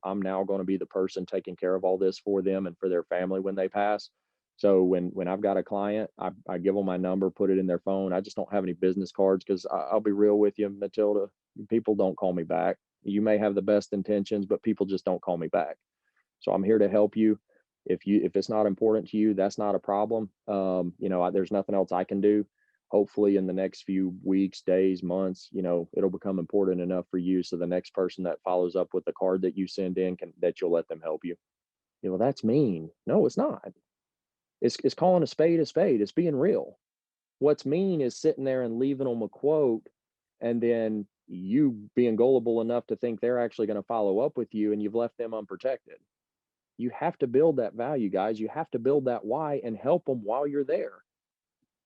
B: I'm now going to be the person taking care of all this for them and for their family when they pass. So when I've got a client, I give them my number, put it in their phone. I just don't have any business cards because I'll be real with you, Matilda, people don't call me back. You may have the best intentions, but people just don't call me back. So I'm here to help you. If it's not important to you, that's not a problem. There's nothing else I can do. Hopefully in the next few weeks, days, months, it'll become important enough for you. So the next person that follows up with the card that you send in that you'll let them help you. That's mean. No, it's not. It's calling a spade a spade. It's being real. What's mean is sitting there and leaving them a quote and then you being gullible enough to think they're actually going to follow up with you and you've left them unprotected. You have to build that value, guys. You have to build that why and help them while you're there.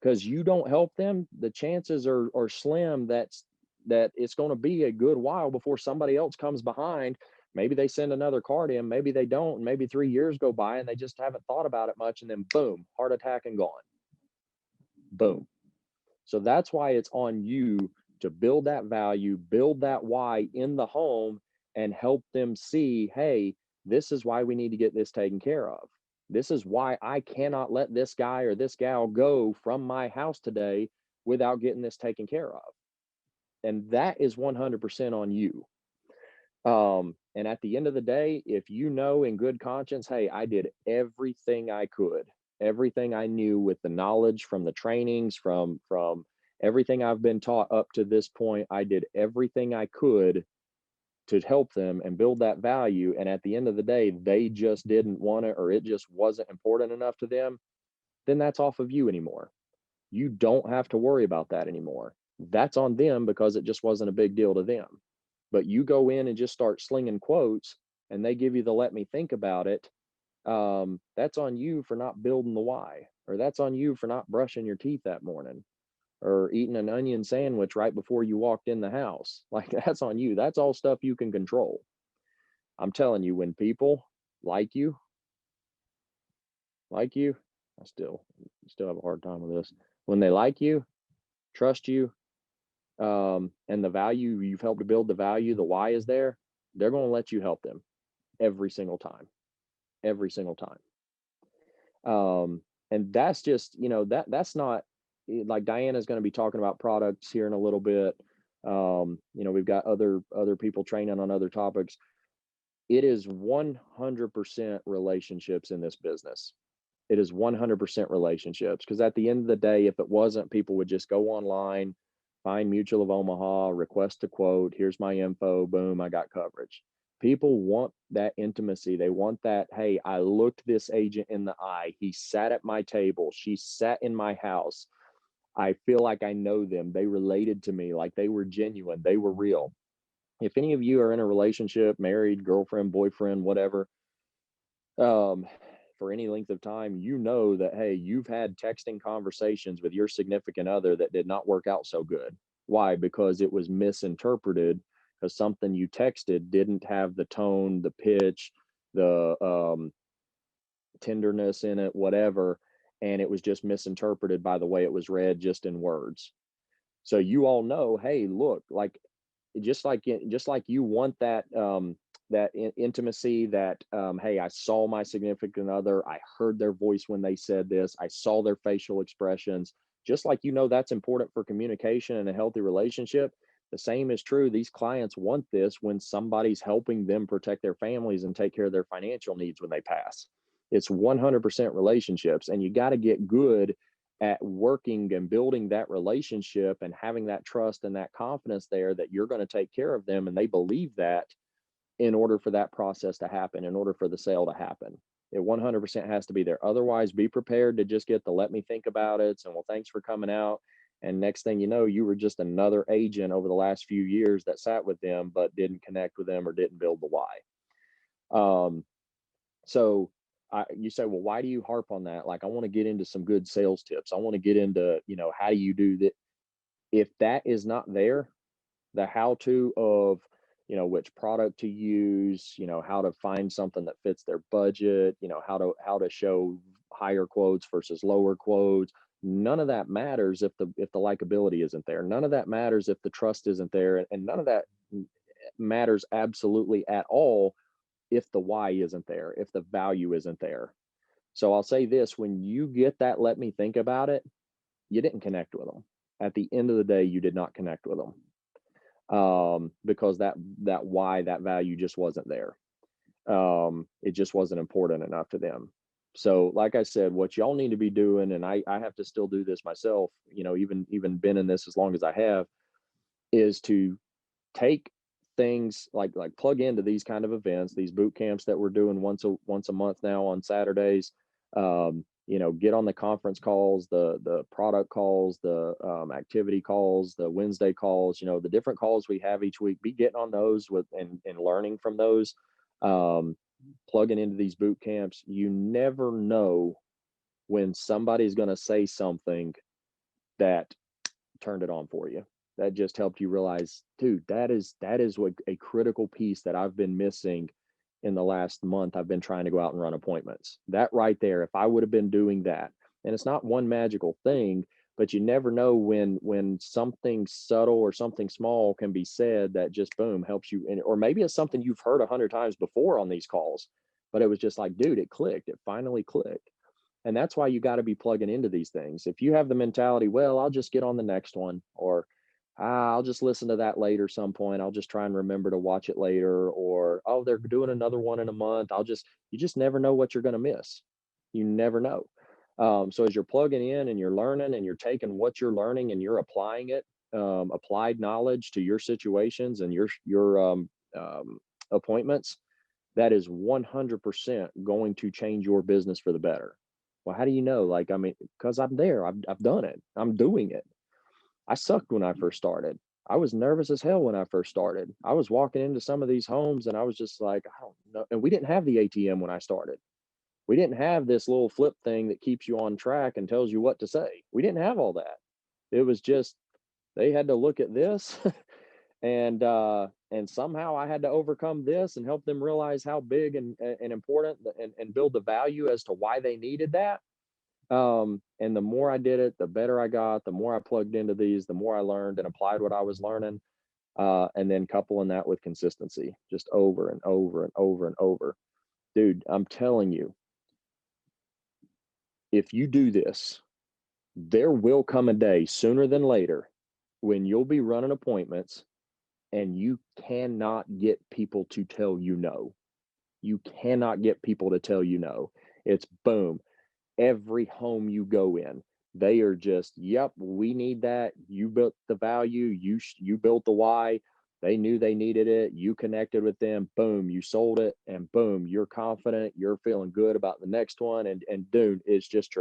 B: Because you don't help them, the chances are slim that it's going to be a good while before somebody else comes behind. Maybe they send another card in, maybe they don't, and maybe 3 years go by and they just haven't thought about it much, and then boom, heart attack and gone. Boom. So that's why it's on you to build that value, build that why in the home, and help them see, hey, this is why we need to get this taken care of. This is why I cannot let this guy or this gal go from my house today without getting this taken care of. And that is 100% on you. And at the end of the day, if you know in good conscience, hey, I did everything I could, everything I knew with the knowledge from the trainings, from everything I've been taught up to this point, I did everything I could to help them and build that value. And at the end of the day, they just didn't want it, or it just wasn't important enough to them, then that's off of you anymore. You don't have to worry about that anymore. That's on them because it just wasn't a big deal to them. But you go in and just start slinging quotes and they give you the let me think about it. That's on you for not building the why, or that's on you for not brushing your teeth that morning, or eating an onion sandwich right before you walked in the house. Like, that's on you. That's all stuff you can control. I'm telling you, when people like you, I still have a hard time with this. When they like you, trust you, and the value you've helped to build, the value, the why is there, they're going to let you help them every single time. And that's just, that's not, like, Diana's going to be talking about products here in a little bit. We've got other people training on other topics. It is 100% relationships in this business. It is 100% relationships, because at the end of the day, if it wasn't, people would just go online, find Mutual of Omaha, request a quote, here's my info, boom, I got coverage. People want that intimacy. They want that, hey, I looked this agent in the eye. He sat at my table. She sat in my house. I feel like I know them. They related to me, like they were genuine. They were real. If any of you are in a relationship, married, girlfriend, boyfriend, whatever, for any length of time, you know that, hey, you've had texting conversations with your significant other that did not work out so good. Why? Because it was misinterpreted, because something you texted didn't have the tone, the pitch, the tenderness in it, whatever, and it was just misinterpreted by the way it was read just in words. So you all know, hey, look, like, just like you want that intimacy, that hey, I saw my significant other, I heard their voice when they said this, I saw their facial expressions, just like, that's important for communication and a healthy relationship. The same is true. These clients want this when somebody's helping them protect their families and take care of their financial needs when they pass. It's 100% relationships, and you got to get good at working and building that relationship and having that trust and that confidence there that you're going to take care of them, and they believe that, in order for that process to happen, in order for the sale to happen. It 100% has to be there. Otherwise, be prepared to just get the let me think about it, and, well, thanks for coming out, And next thing you know, you were just another agent over the last few years that sat with them, but didn't connect with them or didn't build the why. So you say, well, why do you harp on that? Like, I want to get into some good sales tips. I want to get into, how do you do that? If that is not there, the how-to of, which product to use, how to find something that fits their budget, how to show higher quotes versus lower quotes. None of that matters if the likability isn't there. None of that matters if the trust isn't there, and none of that matters absolutely at all if the why isn't there, if the value isn't there. So I'll say this, when you get that, let me think about it, you didn't connect with them. At the end of the day, you did not connect with them. Because that why, that value just wasn't there. It just wasn't important enough to them. So like I said, what y'all need to be doing, and I have to still do this myself, even been in this as long as I have, is to take things like plug into these kind of events, these boot camps that we're doing once a month now on Saturdays. Get on the conference calls, the product calls, the activity calls, the Wednesday calls, the different calls we have each week. Be getting on those and learning from those, plugging into these boot camps. You never know when somebody's going to say something that turned it on for you, that just helped you realize, dude, that is what a critical piece that I've been missing in the last month. I've been trying to go out and run appointments. That right there, if I would have been doing that, and it's not one magical thing, but you never know when something subtle or something small can be said that just boom helps you. Or maybe it's something you've heard 100 times before on these calls, but it was just like, dude, it clicked. It finally clicked. And that's why you got to be plugging into these things. If you have the mentality, well, I'll just get on the next one, or I'll just listen to that later some point, I'll just try and remember to watch it later, or, oh, they're doing another one in a month, you just never know what you're going to miss. You never know. So as you're plugging in and you're learning and you're taking what you're learning and you're applying it, applied knowledge to your situations and your appointments, that is 100% going to change your business for the better. Well, how do you know? Like, I mean, because I'm there, I've done it, I'm doing it. I sucked when I first started. I was nervous as hell when I first started. I was walking into some of these homes and I was just like, I don't know. And we didn't have the ATM when I started. We didn't have this little flip thing that keeps you on track and tells you what to say. We didn't have all that. It was just, they had to look at this and somehow I had to overcome this and help them realize how big and important and build the value as to why they needed that. And the more I did it, the better I got, the more I plugged into these, the more I learned and applied what I was learning. And then coupling that with consistency, just over and over and over and over. Dude, I'm telling you, if you do this, there will come a day sooner than later when you'll be running appointments and you cannot get people to tell you no. You cannot get people to tell you no. It's boom. Every home you go in, they are just, yep, we need that. You built the value. You built the why. They knew they needed it. You connected with them. Boom, you sold it, and boom, you're confident. You're feeling good about the next one, and dude, it's just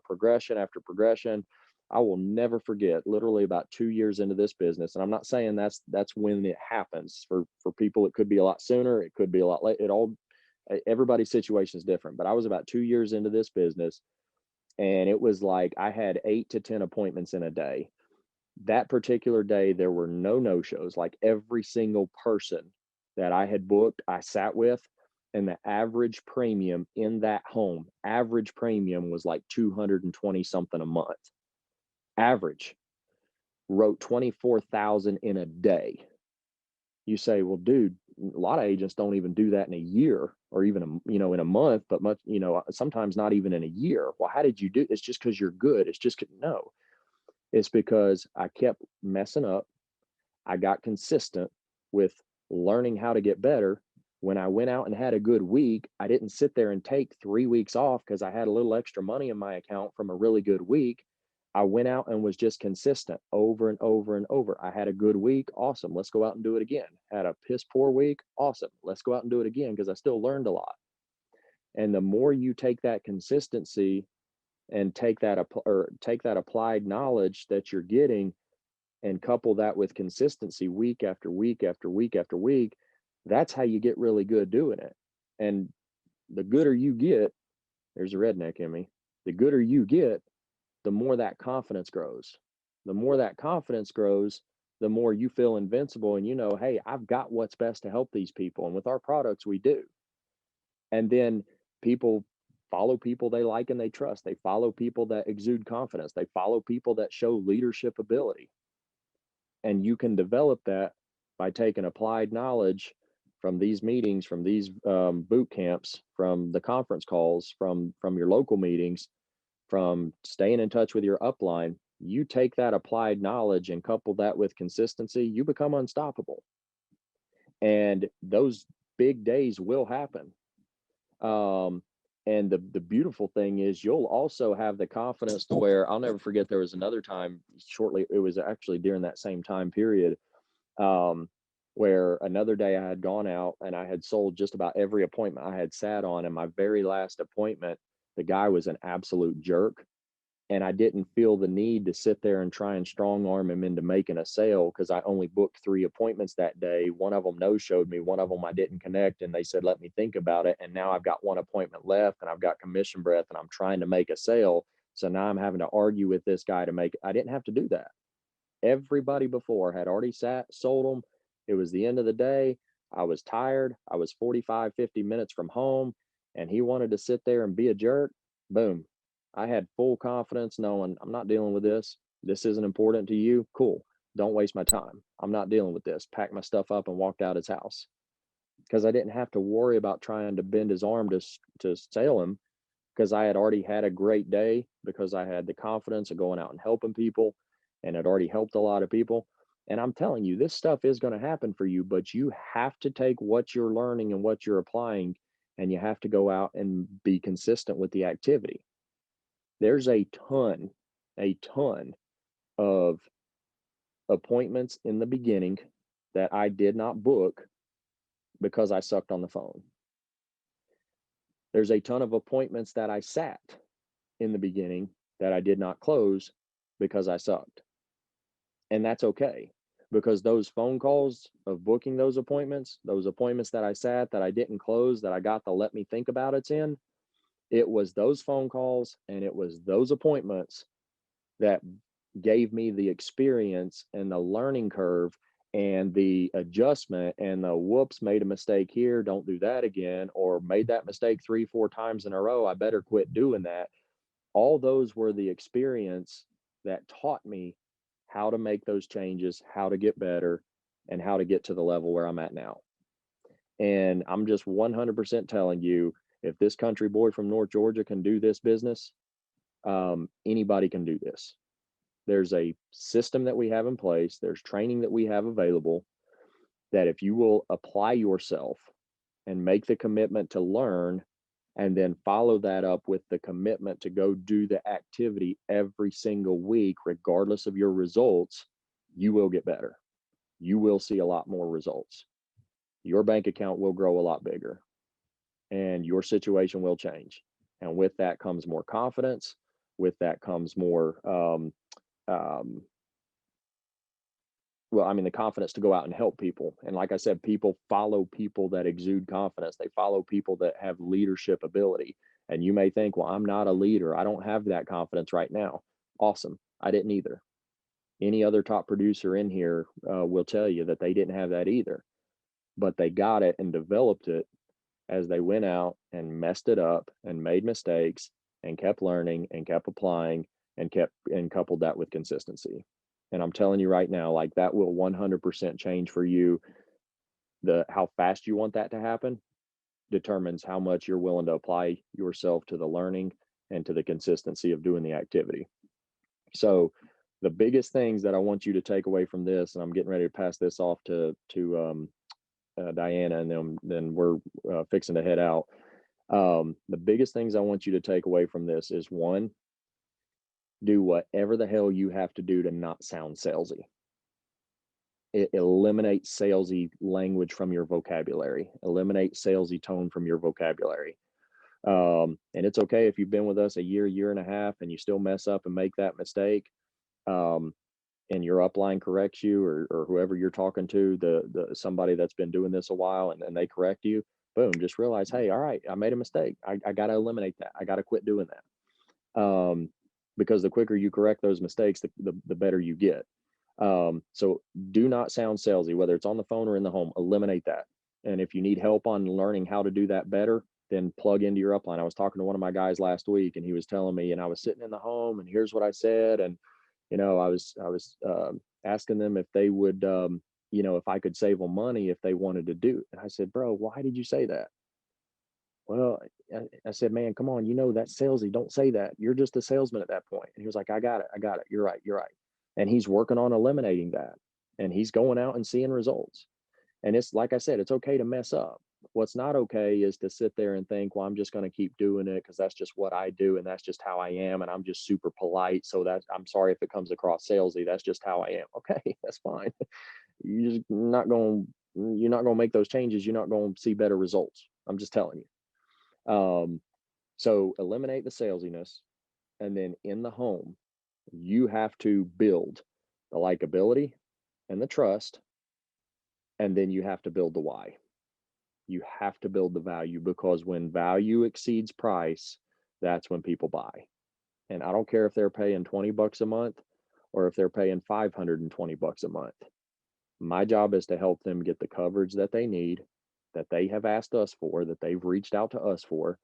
B: progression after progression. I will never forget. Literally about 2 years into this business, and I'm not saying that's when it happens. For people, it could be a lot sooner. It could be a lot late. Everybody's situation is different, but I was about 2 years into this business, and it was like I had 8 to 10 appointments in a day. That particular day, there were no shows. Like every single person that I had booked, I sat with, and the average premium in that home, average premium was like 220 something a month. Average. Wrote 24,000 in a day. You say, well, dude, a lot of agents don't even do that in a year, or even in a month, but much, sometimes not even in a year. Well, how did you do? It's just because you're good. It's just no. It's because I kept messing up. I got consistent with learning how to get better. When I went out and had a good week, I didn't sit there and take 3 weeks off because I had a little extra money in my account from a really good week. I went out and was just consistent over and over and over. I had a good week. Awesome. Let's go out and do it again. Had a piss poor week. Awesome. Let's go out and do it again, because I still learned a lot. And the more you take that consistency and take that applied knowledge that you're getting and couple that with consistency week after week after week after week. That's how you get really good doing it. And the gooder you get, there's a redneck in me, the gooder you get, the more that confidence grows. The more that confidence grows, the more you feel invincible and you know, hey, I've got what's best to help these people. And with our products, we do. And then people follow people they like and they trust. They follow people that exude confidence. They follow people that show leadership ability. And you can develop that by taking applied knowledge from these meetings, from these boot camps, from the conference calls, from your local meetings, from staying in touch with your upline. You take that applied knowledge and couple that with consistency, you become unstoppable. And those big days will happen. And the beautiful thing is you'll also have the confidence to where I'll never forget, there was another time shortly, it was actually during that same time period, where another day I had gone out and I had sold just about every appointment I had sat on. And my very last appointment, the guy was an absolute jerk. And I didn't feel the need to sit there and try and strong arm him into making a sale because I only booked 3 appointments that day. One of them no-showed me. One of them I didn't connect, and they said, let me think about it. And now I've got 1 appointment left and I've got commission breath and I'm trying to make a sale. So now I'm having to argue with this guy to make it. I didn't have to do that. Everybody before had already sold them. It was the end of the day. I was tired. I was 45, 50 minutes from home, and he wanted to sit there and be a jerk. Boom. I had full confidence knowing I'm not dealing with this. This isn't important to you. Cool. Don't waste my time. I'm not dealing with this. Packed my stuff up and walked out his house because I didn't have to worry about trying to bend his arm to sell him, because I had already had a great day, because I had the confidence of going out and helping people and had already helped a lot of people. And I'm telling you, this stuff is going to happen for you, but you have to take what you're learning and what you're applying, and you have to go out and be consistent with the activity. There's a ton of appointments in the beginning that I did not book because I sucked on the phone. There's a ton of appointments that I sat in the beginning that I did not close because I sucked. And that's okay, because those phone calls of booking those appointments that I sat, that I didn't close, that I got the let me think about it's in, it was those phone calls and it was those appointments that gave me the experience and the learning curve and the adjustment and the whoops, made a mistake here, don't do that again, or made that mistake 3-4 times in a row, I better quit doing that. All those were the experience that taught me how to make those changes, how to get better, and how to get to the level where I'm at now. And I'm just 100% telling you, if this country boy from North Georgia can do this business, anybody can do this. There's a system that we have in place. There's training that we have available, that if you will apply yourself and make the commitment to learn, and then follow that up with the commitment to go do the activity every single week, regardless of your results, you will get better. You will see a lot more results. Your bank account will grow a lot bigger, and your situation will change. And with that comes more confidence. With that comes more, the confidence to go out and help people. And like I said, people follow people that exude confidence. They follow people that have leadership ability. And you may think, well, I'm not a leader. I don't have that confidence right now. Awesome. I didn't either. Any other top producer in here will tell you that they didn't have that either. But they got it and developed it as they went out and messed it up and made mistakes and kept learning and kept applying and coupled that with consistency. And I'm telling you right now, like, that will 100% change for you. How fast you want that to happen determines how much you're willing to apply yourself to the learning and to the consistency of doing the activity. So the biggest things that I want you to take away from this, and I'm getting ready to pass this off to Diana, and then we're fixing to head out. The biggest things I want you to take away from this is, 1, do whatever the hell you have to do to not sound salesy. It eliminates salesy language from your vocabulary. Eliminate salesy tone from your vocabulary. And it's okay if you've been with us a year and a half, and you still mess up and make that mistake. And your upline corrects you, or whoever you're talking to, the somebody that's been doing this a while, and they correct you, boom, just realize, hey, all right, I made a mistake. I got to eliminate that. I got to quit doing that. Because the quicker you correct those mistakes, the better you get. So do not sound salesy, whether it's on the phone or in the home. Eliminate that. And if you need help on learning how to do that better, then plug into your upline. I was talking to one of my guys last week, and he was telling me, and I was sitting in the home, and here's what I said. And I was asking them if they would, if I could save them money if they wanted to do. And I said, bro, why did you say that? Well, I said, man, come on, that's salesy. Don't say that. You're just a salesman at that point. And he was like, I got it. You're right. And he's working on eliminating that. And he's going out and seeing results. And it's like I said, it's okay to mess up. What's not okay is to sit there and think, well, I'm just going to keep doing it because that's just what I do, and that's just how I am, and I'm just super polite. So I'm sorry if it comes across salesy. That's just how I am. Okay, that's fine. You're not going to make those changes. You're not going to see better results. I'm just telling you. So eliminate the salesiness, and then in the home, you have to build the likability and the trust, and then you have to build the why. You have to build the value, because when value exceeds price, that's when people buy. And I don't care if they're paying $20 a month or if they're paying $520 a month. My job is to help them get the coverage that they need, that they have asked us for, that they've reached out to us for,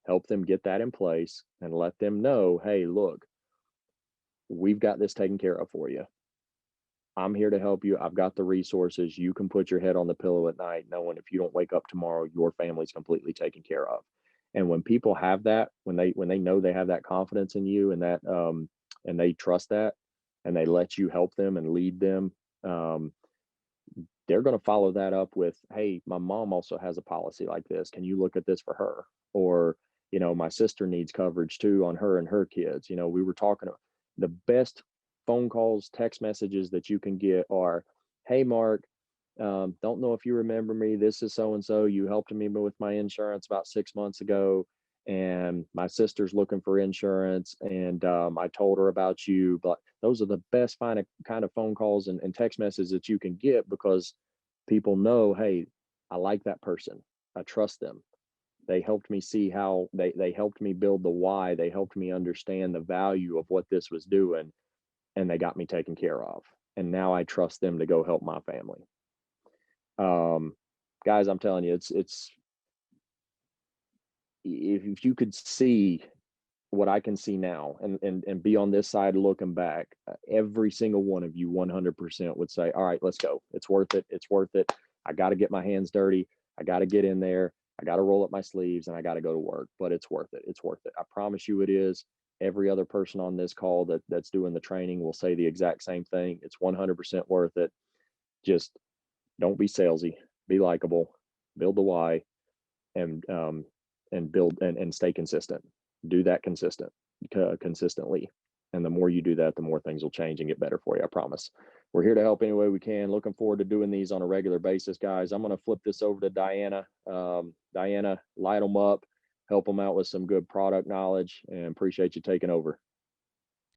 B: help them get that in place, and let them know, hey, look, we've got this taken care of for you. I'm here to help you. I've got the resources. You can put your head on the pillow at night knowing if you don't wake up tomorrow, your family's completely taken care of. And when people have that, when they know they have that confidence in you, and that and they trust that, and they let you help them and lead them, they're going to follow that up with, hey, my mom also has a policy like this. Can you look at this for her? Or, my sister needs coverage too on her and her kids. We were talking, the best phone calls, text messages that you can get are, hey, Mark, don't know if you remember me. This is so-and-so. You helped me with my insurance about 6 months ago, and my sister's looking for insurance, and I told her about you. But those are the best kind of phone calls and text messages that you can get, because people know, hey, I like that person. I trust them. They helped me see how they helped me build the why. They helped me understand the value of what this was doing, and they got me taken care of. And now I trust them to go help my family. Guys, I'm telling you, it's if you could see what I can see now, and be on this side looking back, every single one of you 100% would say, all right, let's go. It's worth it. It's worth it. I got to get my hands dirty. I got to get in there. I got to roll up my sleeves, and I got to go to work, but it's worth it. It's worth it. I promise you it is. Every other person on this call that's doing the training will say the exact same thing. It's 100% worth it. Just don't be salesy, be likable, build the why, and build and stay consistent. Do that consistently. And the more you do that, the more things will change and get better for you. I promise. We're here to help any way we can. Looking forward to doing these on a regular basis, guys. I'm going to flip this over to Diana. Diana, light them up, help them out with some good product knowledge, and appreciate you taking over.